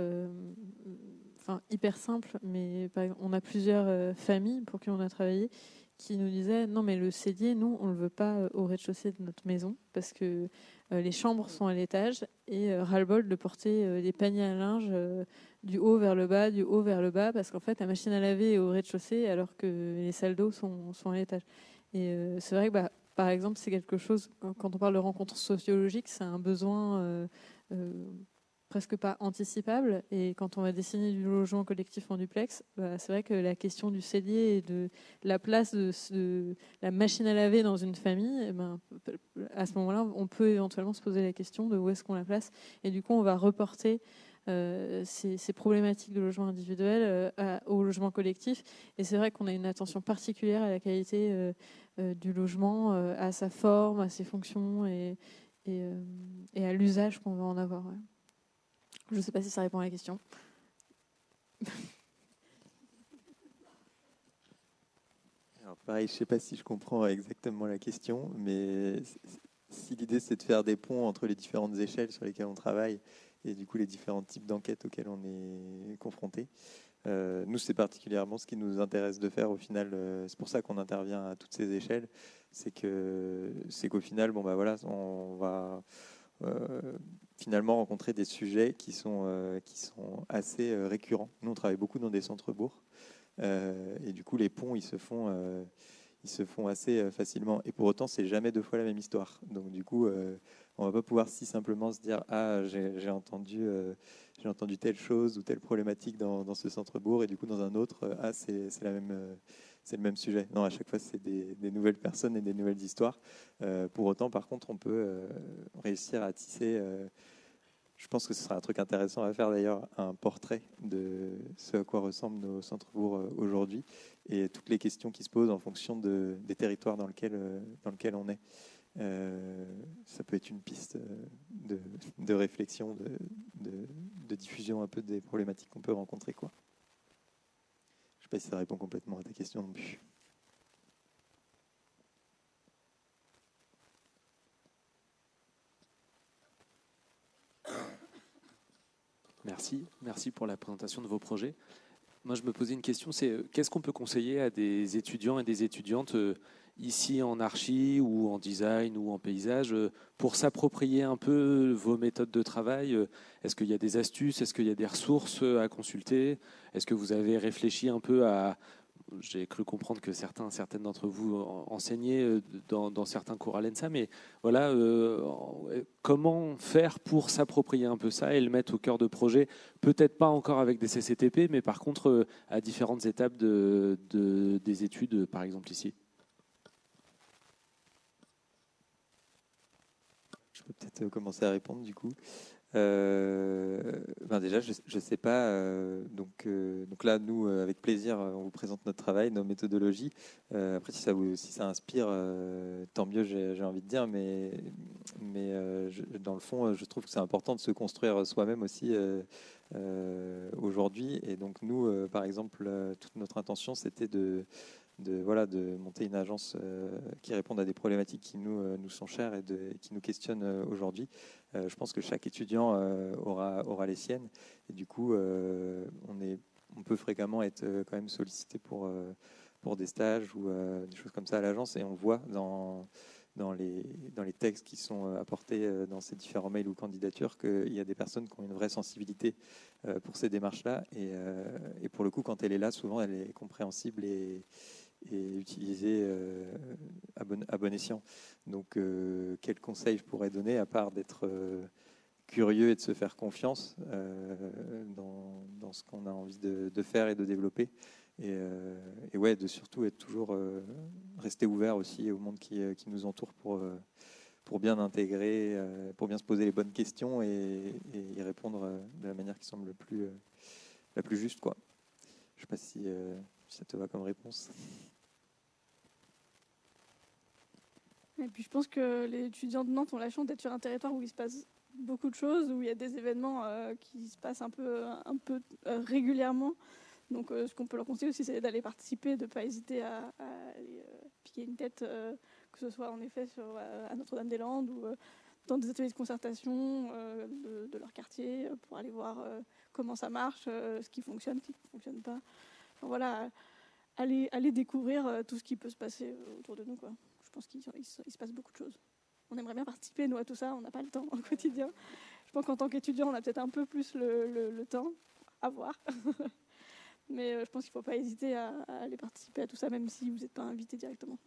hyper simple, mais par exemple, on a plusieurs familles pour qui on a travaillé qui nous disaient non mais le cellier, nous on le veut pas au rez-de-chaussée de notre maison parce que les chambres sont à l'étage et ras-le-bol de porter des paniers à linge du haut vers le bas parce qu'en fait la machine à laver est au rez-de-chaussée alors que les salles d'eau sont à l'étage. Et c'est vrai que par exemple c'est quelque chose, quand on parle de rencontres sociologiques, c'est un besoin presque pas anticipable, et quand on va dessiner du logement collectif en duplex, c'est vrai que la question du cellier et de la place de la machine à laver dans une famille, à ce moment-là, on peut éventuellement se poser la question de où est-ce qu'on la place, et du coup on va reporter ces problématiques de logement individuel au logement collectif. Et c'est vrai qu'on a une attention particulière à la qualité du logement, à sa forme, à ses fonctions et à l'usage qu'on va en avoir. Ouais. Je ne sais pas si ça répond à la question. Alors pareil, je ne sais pas si je comprends exactement la question, mais si l'idée c'est de faire des ponts entre les différentes échelles sur lesquelles on travaille et du coup les différents types d'enquêtes auxquelles on est confronté, nous c'est particulièrement ce qui nous intéresse de faire au final. C'est pour ça qu'on intervient à toutes ces échelles. C'est qu'au final, bon bah voilà, on va finalement rencontrer des sujets qui sont assez récurrents. Nous on travaille beaucoup dans des centres-bourgs. Et du coup, les ponts, ils se font assez facilement. Et pour autant, c'est jamais deux fois la même histoire. Donc, du coup, on va pas pouvoir si simplement se dire j'ai entendu telle chose ou telle problématique dans ce centre-bourg et du coup dans un autre, c'est le même sujet. Non, à chaque fois, c'est des nouvelles personnes et des nouvelles histoires. Pour autant, par contre, on peut réussir à tisser. Je pense que ce sera un truc intéressant à faire d'ailleurs, un portrait de ce à quoi ressemblent nos centres-bourgs aujourd'hui et toutes les questions qui se posent en fonction des territoires dans lequel on est. Ça peut être une piste de réflexion, de diffusion un peu des problématiques qu'on peut rencontrer, quoi. Je ne sais pas si ça répond complètement à ta question non plus. Merci pour la présentation de vos projets. Moi, je me posais une question, c'est qu'est-ce qu'on peut conseiller à des étudiants et des étudiantes ici en archi ou en design ou en paysage pour s'approprier un peu vos méthodes de travail? Est-ce qu'il y a des astuces? Est-ce qu'il y a des ressources à consulter? Est-ce que vous avez réfléchi un peu à... J'ai cru comprendre que certaines d'entre vous enseignaient dans certains cours à l'ENSA, mais voilà, comment faire pour s'approprier un peu ça et le mettre au cœur de projet, peut-être pas encore avec des CCTP, mais par contre à différentes étapes des études, par exemple ici. Je peux peut-être commencer à répondre du coup. Déjà, je sais pas. Donc là, nous, avec plaisir, on vous présente notre travail, nos méthodologies. Après, si ça inspire, tant mieux, j'ai envie de dire. Mais dans le fond, je trouve que c'est important de se construire soi-même aussi aujourd'hui. Et donc nous, par exemple, toute notre intention, c'était de monter une agence qui réponde à des problématiques qui nous sont chères et qui nous questionnent aujourd'hui. Je pense que chaque étudiant aura les siennes. Et du coup, on peut fréquemment être quand même sollicité pour des stages ou des choses comme ça à l'agence. Et on voit dans les textes qui sont apportés dans ces différents mails ou candidatures qu'il y a des personnes qui ont une vraie sensibilité pour ces démarches-là. Et pour le coup, quand elle est là, souvent, elle est compréhensible et utilisée à bon escient. Donc, quel conseil je pourrais donner, à part d'être curieux et de se faire confiance dans ce qu'on a envie de faire et de développer. Et ouais, de surtout être toujours rester ouvert aussi au monde qui nous entoure pour bien intégrer, pour bien se poser les bonnes questions et y répondre de la manière qui semble la plus juste, quoi. Je sais pas si ça te va comme réponse. Et puis je pense que les étudiants de Nantes ont la chance d'être sur un territoire où il se passe beaucoup de choses, où il y a des événements qui se passent un peu régulièrement. Donc ce qu'on peut leur conseiller aussi, c'est d'aller participer, de ne pas hésiter à aller piquer une tête, que ce soit en effet à Notre-Dame-des-Landes ou dans des ateliers de concertation de leur quartier, pour aller voir comment ça marche, ce qui fonctionne, ce qui ne fonctionne pas. Enfin, voilà, aller découvrir tout ce qui peut se passer autour de nous, quoi. Je pense qu'il se passe beaucoup de choses. On aimerait bien participer, nous, à tout ça. On n'a pas le temps au quotidien. Je pense qu'en tant qu'étudiant, on a peut-être un peu plus le temps à voir. Mais je pense qu'il ne faut pas hésiter à aller participer à tout ça, même si vous n'êtes pas invité directement.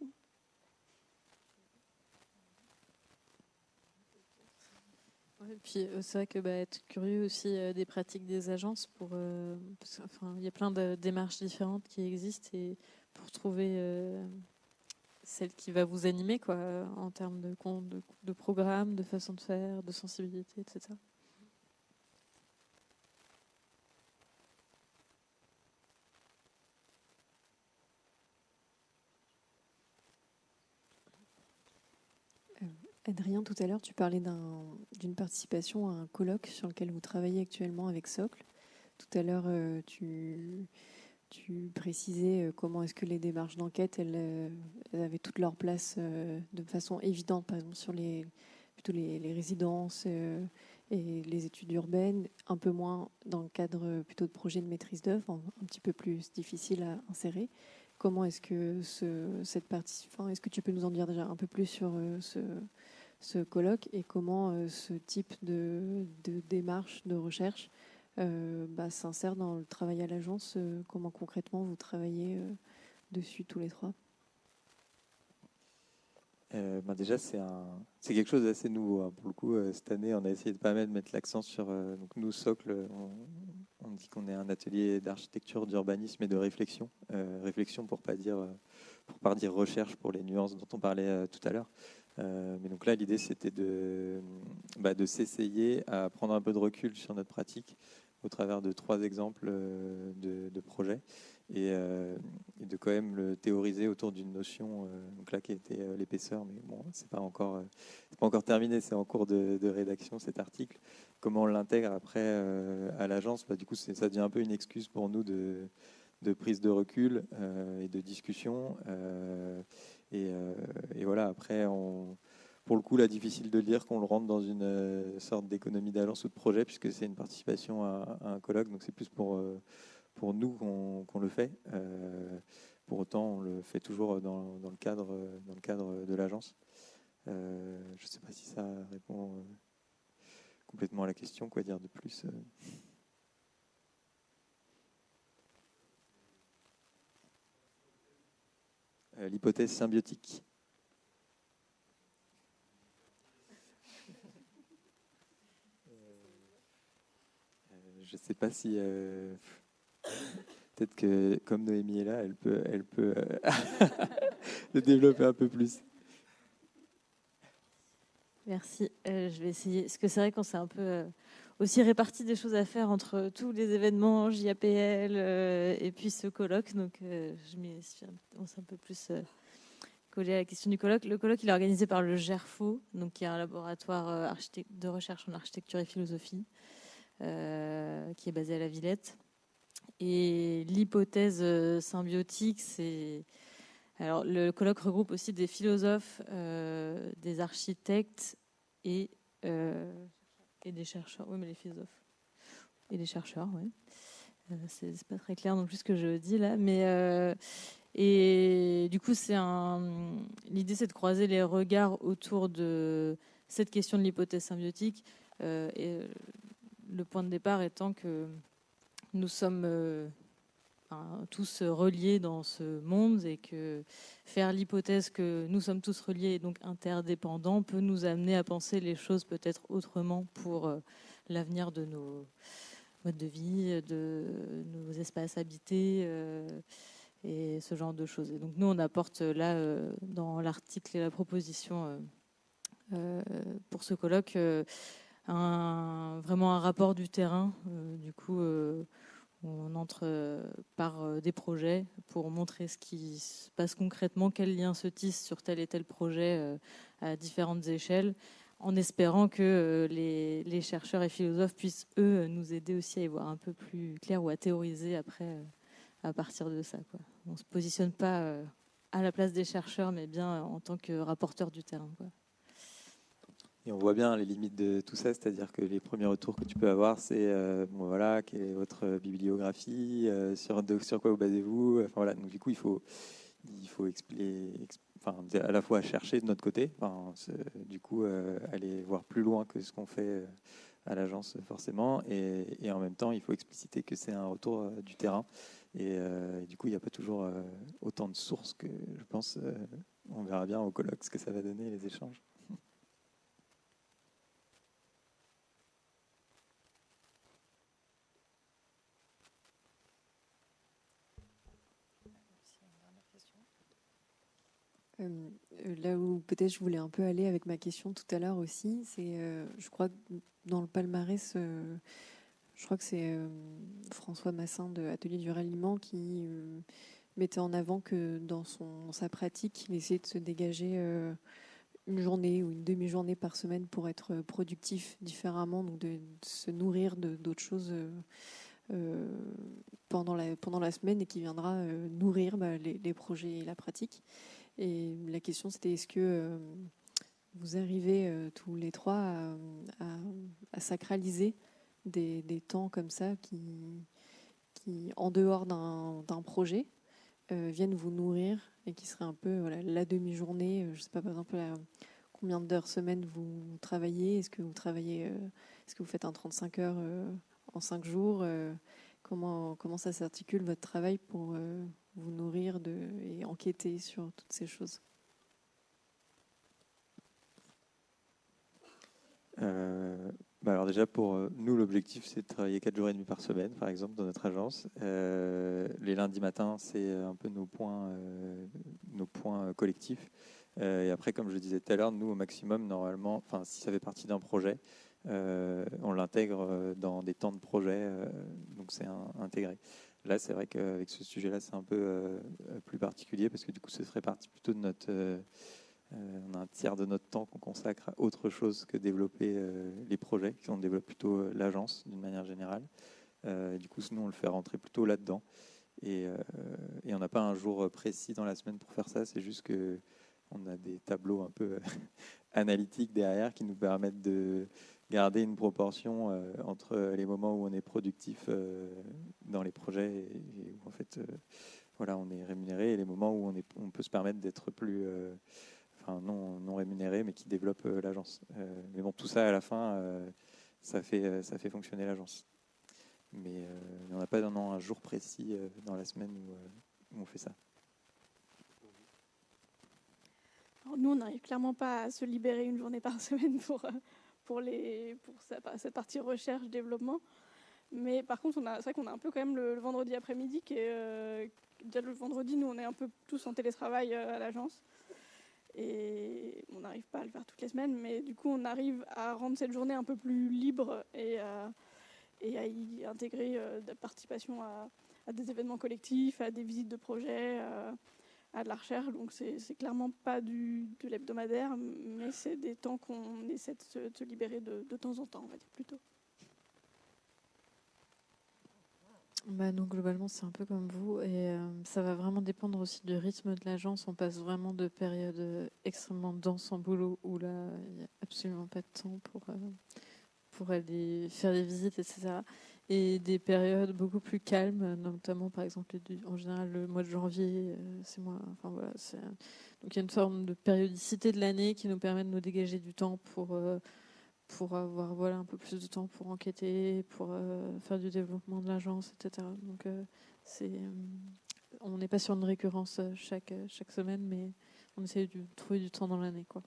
Et puis c'est vrai que être curieux aussi des pratiques des agences parce qu'il y a plein de démarches différentes qui existent et pour trouver celle qui va vous animer, quoi, en termes de programme, de façon de faire, de sensibilité, etc. Adrien, tout à l'heure, tu parlais d'une participation à un colloque sur lequel vous travaillez actuellement avec Socle. Tout à l'heure, tu précisais comment est-ce que les démarches d'enquête, elles avaient toute leur place de façon évidente, par exemple sur plutôt les résidences et les études urbaines, un peu moins dans le cadre plutôt de projets de maîtrise d'œuvre, un petit peu plus difficile à insérer. Comment est-ce que est-ce que tu peux nous en dire déjà un peu plus sur ce colloque et comment ce type de démarche, de recherche s'insère dans le travail à l'agence? Comment concrètement vous travaillez dessus tous les trois? Déjà, c'est quelque chose d'assez nouveau, hein. Pour le coup, cette année, on a essayé de pas mal mettre l'accent sur... donc nous, Socle, on dit qu'on est un atelier d'architecture, d'urbanisme et de réflexion. Réflexion pour pas dire recherche pour les nuances dont on parlait tout à l'heure. Mais donc là, l'idée, c'était de s'essayer à prendre un peu de recul sur notre pratique au travers de 3 exemples de projets et de quand même le théoriser autour d'une notion donc là qui était l'épaisseur, mais bon, c'est pas encore terminé, c'est en cours de rédaction cet article. Comment on l'intègre après à l'agence, du coup ça devient un peu une excuse pour nous de prise de recul et de discussion et voilà, après pour le coup, là, difficile de dire qu'on le rentre dans une sorte d'économie d'agence ou de projet, puisque c'est une participation à un colloque, donc c'est plus pour nous qu'on le fait. Pour autant, on le fait toujours dans le cadre de l'agence. Je ne sais pas si ça répond complètement à la question. Quoi dire de plus? L'hypothèse symbiotique. Je ne sais pas si... peut-être que, comme Noémie est là, elle peut le développer un peu plus. Merci. Je vais essayer. Parce que c'est vrai qu'on s'est un peu aussi réparti des choses à faire entre tous les événements JAPL et puis ce colloque. Donc, on s'est un peu plus collé à la question du colloque. Le colloque, il est organisé par le GERFO, donc qui est un laboratoire de recherche en architecture et philosophie, qui est basé à la Villette. Et l'hypothèse symbiotique, c'est... Alors, le colloque regroupe aussi des philosophes, des architectes et des chercheurs. Oui, mais les philosophes et des chercheurs, oui. C'est pas très clair non plus ce que je dis là, mais et du coup, l'idée, c'est de croiser les regards autour de cette question de l'hypothèse symbiotique. Et le point de départ étant que nous sommes tous reliés dans ce monde et que faire l'hypothèse que nous sommes tous reliés et donc interdépendants peut nous amener à penser les choses peut-être autrement pour l'avenir de nos modes de vie, de nos espaces habités et ce genre de choses. Et donc nous, on apporte là dans l'article et la proposition pour ce colloque vraiment un rapport du terrain. Du coup, on entre par des projets pour montrer ce qui se passe concrètement, quels liens se tissent sur tel et tel projet à différentes échelles, en espérant que les chercheurs et philosophes puissent, eux, nous aider aussi à y voir un peu plus clair ou à théoriser après à partir de ça, quoi. On ne se positionne pas à la place des chercheurs, mais bien en tant que rapporteur du terrain, quoi. Et on voit bien les limites de tout ça, c'est-à-dire que les premiers retours que tu peux avoir, c'est voilà, quelle est votre bibliographie, sur quoi vous basez-vous. Enfin, voilà. Donc du coup, il faut expliquer, à la fois chercher de notre côté, du coup aller voir plus loin que ce qu'on fait à l'agence forcément, et en même temps, il faut expliciter que c'est un retour du terrain. Et du coup, il n'y a pas toujours autant de sources que je pense. On verra bien au colloque ce que ça va donner, les échanges. Là où peut-être je voulais un peu aller avec ma question tout à l'heure aussi, c'est, je crois que dans le palmarès, je crois que c'est François Massin de Atelier du Ralliement qui mettait en avant que dans sa pratique, il essayait de se dégager une journée ou une demi-journée par semaine pour être productif différemment, donc de se nourrir d'autres choses pendant la semaine et qui viendra nourrir les projets et la pratique. Et la question, c'était est-ce que vous arrivez tous les trois à sacraliser des temps comme ça qui en dehors d'un projet, viennent vous nourrir et qui serait un peu la demi-journée. Je ne sais pas, par exemple, combien d'heures semaine vous travaillez. Est-ce que vous faites un 35 heures en 5 jours comment ça s'articule votre travail pour vous nourrir et enquêter sur toutes ces choses? Alors déjà, pour nous, l'objectif, c'est de travailler 4 jours et demi par semaine, par exemple, dans notre agence. Les lundis matins, c'est un peu nos points collectifs. Et après, comme je disais tout à l'heure, nous, au maximum, normalement, si ça fait partie d'un projet, on l'intègre dans des temps de projet, donc c'est intégré. Là, c'est vrai qu'avec ce sujet-là, c'est un peu plus particulier, parce que du coup, ce serait parti plutôt de notre... on a un tiers de notre temps qu'on consacre à autre chose que développer les projets. On développe plutôt l'agence d'une manière générale. Du coup, nous, on le fait rentrer plutôt là-dedans. Et on n'a pas un jour précis dans la semaine pour faire ça. C'est juste qu'on a des tableaux un peu analytiques derrière qui nous permettent de garder une proportion entre les moments où on est productif dans les projets et où en fait, on est rémunéré, et les moments où on peut se permettre d'être plus... non rémunéré, mais qui développe l'agence. Mais bon, tout ça, à la fin, ça fait fonctionner l'agence. Mais on n'a pas un jour précis dans la semaine où on fait ça. Alors nous, on n'arrive clairement pas à se libérer une journée par semaine pour cette partie recherche-développement. Mais par contre, c'est vrai qu'on a un peu quand même le vendredi après-midi, déjà le vendredi, nous, on est un peu tous en télétravail à l'agence. Et on n'arrive pas à le faire toutes les semaines, mais du coup, on arrive à rendre cette journée un peu plus libre et à y intégrer de la participation à des événements collectifs, à des visites de projets, à de la recherche. Donc, c'est clairement pas de l'hebdomadaire, mais c'est des temps qu'on essaie de se libérer de temps en temps, on va dire plutôt. Nous, globalement, c'est un peu comme vous. Et ça va vraiment dépendre aussi du rythme de l'agence. On passe vraiment de périodes extrêmement denses en boulot où là, il n'y a absolument pas de temps pour aller faire des visites, etc. Et des périodes beaucoup plus calmes, notamment, par exemple, en général, le mois de janvier, c'est moi. Enfin, voilà, donc, il y a une forme de périodicité de l'année qui nous permet de nous dégager du temps pour avoir un peu plus de temps pour enquêter, pour faire du développement de l'agence, etc. Donc on n'est pas sur une récurrence chaque semaine, mais on essaie de trouver du temps dans l'année, quoi.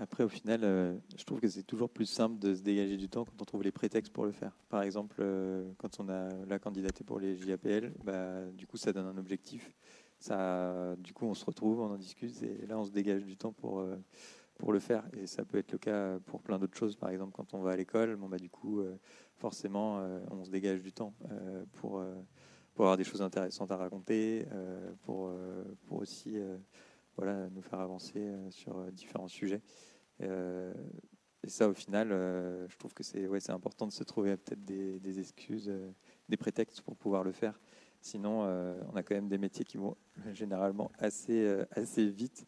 Après, au final, je trouve que c'est toujours plus simple de se dégager du temps quand on trouve les prétextes pour le faire. Par exemple, quand on a la candidaté pour les JAPL, du coup, ça donne un objectif. Du coup, on se retrouve, on en discute, et là, on se dégage du temps pour le faire. Et ça peut être le cas pour plein d'autres choses. Par exemple, quand on va à l'école, du coup, forcément, on se dégage du temps pour avoir des choses intéressantes à raconter, pour aussi nous faire avancer sur différents sujets. Et ça, au final, je trouve que c'est important de se trouver peut-être des excuses, des prétextes pour pouvoir le faire. Sinon, on a quand même des métiers qui vont généralement assez vite.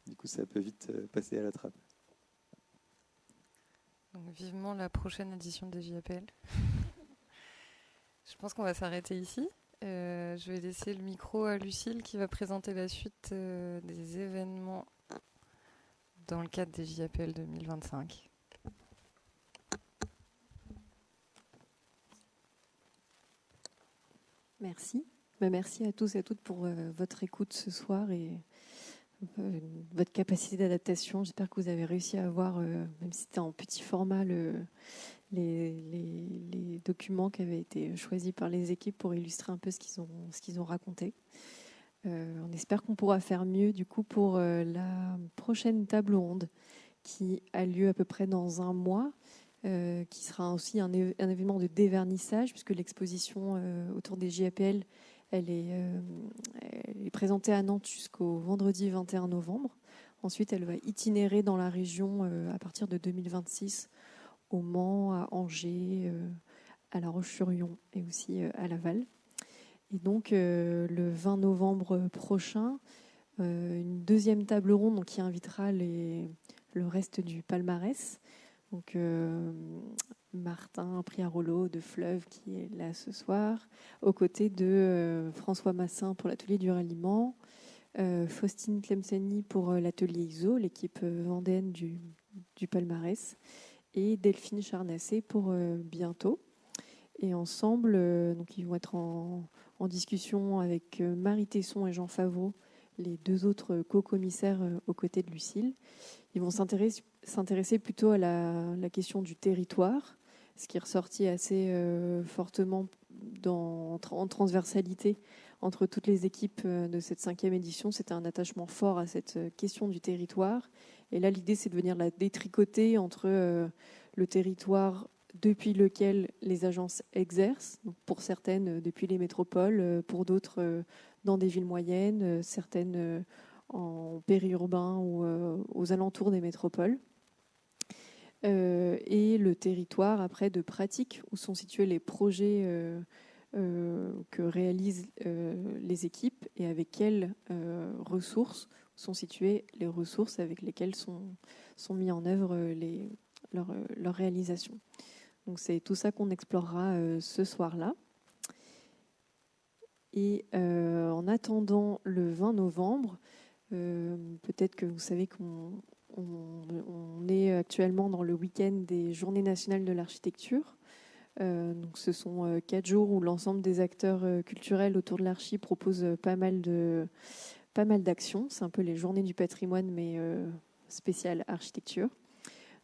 Du coup, ça peut vite passer à la trappe. Donc, vivement la prochaine édition des JAPL. Je pense qu'on va s'arrêter ici. Je vais laisser le micro à Lucille qui va présenter la suite des événements dans le cadre des JAPL 2025. Merci. Merci à tous et à toutes pour votre écoute ce soir et votre capacité d'adaptation. J'espère que vous avez réussi à avoir, même si c'était en petit format, les documents qui avaient été choisis par les équipes pour illustrer un peu ce qu'ils ont raconté. On espère qu'on pourra faire mieux du coup pour la prochaine table ronde qui a lieu à peu près dans un mois, qui sera aussi un événement de dévernissage puisque l'exposition autour des JAPL, Elle est présentée à Nantes jusqu'au vendredi 21 novembre. Ensuite, elle va itinérer dans la région à partir de 2026 au Mans, à Angers, à La Roche-sur-Yon et aussi à Laval. Et donc, le 20 novembre prochain, une deuxième table ronde qui invitera le reste du palmarès. Donc, Martin Priarolo de Fleuve qui est là ce soir, aux côtés de François Massin pour l'atelier du ralliement, Faustine Tlemceni pour l'atelier ISO, l'équipe vendéenne du palmarès, et Delphine Charnassé pour bientôt. Et ensemble, donc ils vont être en discussion avec Marie Tesson et Jean Favreau, les deux autres co-commissaires aux côtés de Lucille. Ils vont s'intéresser plutôt à la question du territoire, ce qui est ressorti assez fortement en transversalité entre toutes les équipes de cette 5e édition. C'était un attachement fort à cette question du territoire. Et là, l'idée, c'est de venir la détricoter entre le territoire depuis lequel les agences exercent, donc pour certaines depuis les métropoles, pour d'autres dans des villes moyennes, certaines en périurbain ou aux alentours des métropoles. Et le territoire après de pratique où sont situés les projets que réalisent les équipes et avec quelles ressources sont situées les ressources avec lesquelles sont mis en œuvre leurs réalisations. Donc c'est tout ça qu'on explorera ce soir-là. Et en attendant le 20 novembre, peut-être que vous savez qu'on est actuellement dans le week-end des Journées nationales de l'architecture. Donc ce sont 4 jours où l'ensemble des acteurs culturels autour de l'archi proposent pas mal d'actions. C'est un peu les Journées du patrimoine, mais spéciales architecture.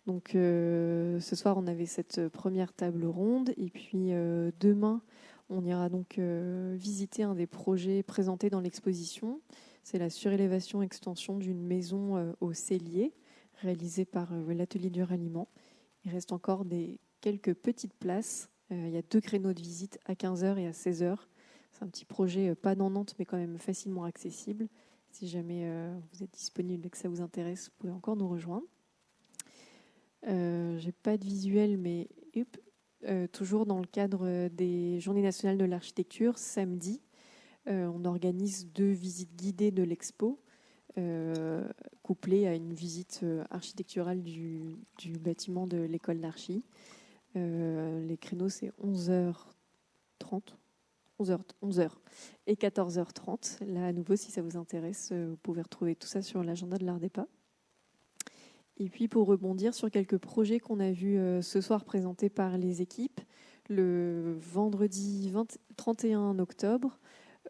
Donc ce soir, on avait cette première table ronde. Et puis demain, on ira donc visiter un des projets présentés dans l'exposition. C'est la surélévation extension d'une maison au Cellier, réalisée par l'atelier du ralliement. Il reste encore quelques petites places. Il y a 2 créneaux de visite à 15h et à 16h. C'est un petit projet pas dans Nantes, mais quand même facilement accessible. Si jamais vous êtes disponible et que ça vous intéresse, vous pouvez encore nous rejoindre. J'ai pas de visuel, mais toujours dans le cadre des Journées nationales de l'architecture, samedi, on organise 2 visites guidées de l'expo, couplées à une visite architecturale du bâtiment de l'école d'archi. Les créneaux, c'est 11h30 et 14h30. Là, à nouveau, si ça vous intéresse, vous pouvez retrouver tout ça sur l'agenda de l'Ardépa. Et puis, pour rebondir sur quelques projets qu'on a vus ce soir présentés par les équipes, le vendredi 31 octobre,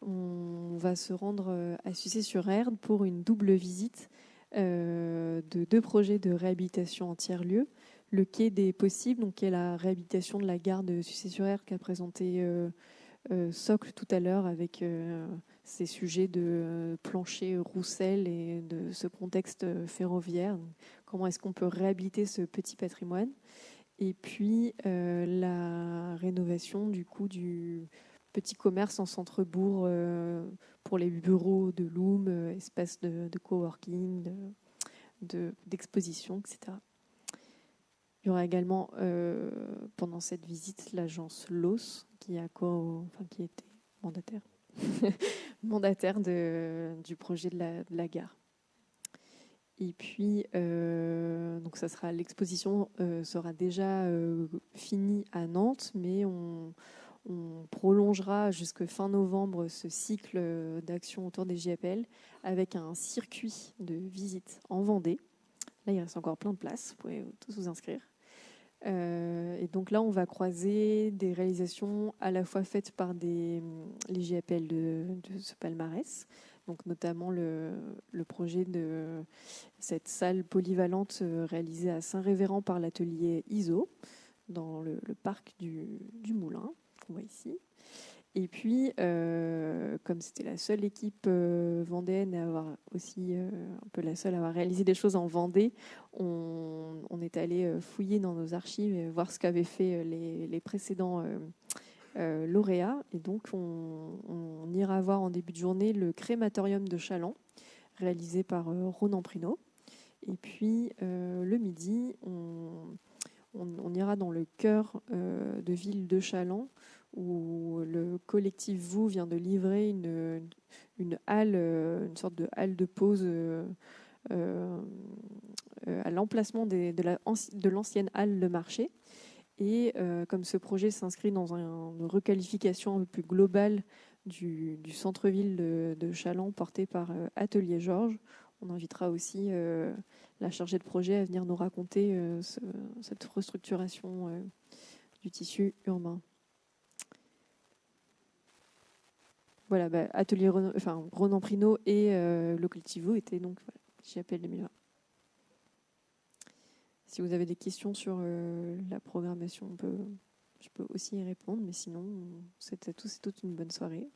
on va se rendre à Sucé-sur-Erdre pour une double visite de 2 projets de réhabilitation en tiers-lieu. Le quai des possibles, donc qui est la réhabilitation de la gare de Sucé-sur-Erdre qu'a présenté Socle tout à l'heure avec ces sujets de plancher Roussel et de ce contexte ferroviaire. Donc, comment est-ce qu'on peut réhabiliter ce petit patrimoine? Et puis la rénovation du coup du petit commerce en centre-bourg pour les bureaux de Loom, espaces de coworking, d'exposition, etc. Il y aura également pendant cette visite l'agence LOS qui était mandataire du projet de la gare. Et puis donc ça sera l'exposition sera déjà finie à Nantes, mais on prolongera jusqu'à fin novembre ce cycle d'action autour des JAPL avec un circuit de visite en Vendée. Là, il reste encore plein de places, vous pouvez tous vous inscrire. Et donc là, on va croiser des réalisations à la fois faites par les JAPL de ce palmarès, donc notamment le projet de cette salle polyvalente réalisée à Saint-Révérend par l'atelier ISO, dans le parc du Moulin, qu'on voit ici. Et puis, comme c'était la seule équipe vendéenne à avoir aussi un peu la seule à avoir réalisé des choses en Vendée, on est allé fouiller dans nos archives et voir ce qu'avaient fait les précédents lauréats. Et donc, on ira voir en début de journée le crématorium de Chaland, réalisé par Ronan Prino. Et puis, le midi, on ira dans le cœur de ville de Chaland, où le collectif Vous vient de livrer une halle, une sorte de halle de pause à l'emplacement de l'ancienne halle Le Marché. Et comme ce projet s'inscrit dans une requalification un peu plus globale du centre-ville de Chaland, porté par Atelier Georges, on invitera aussi la chargée de projet à venir nous raconter cette restructuration du tissu urbain. Voilà, Atelier Ronan Prino et le Colectivo étaient donc JAPL 2020. Si vous avez des questions sur la programmation, je peux aussi y répondre, mais sinon, c'est toute une bonne soirée.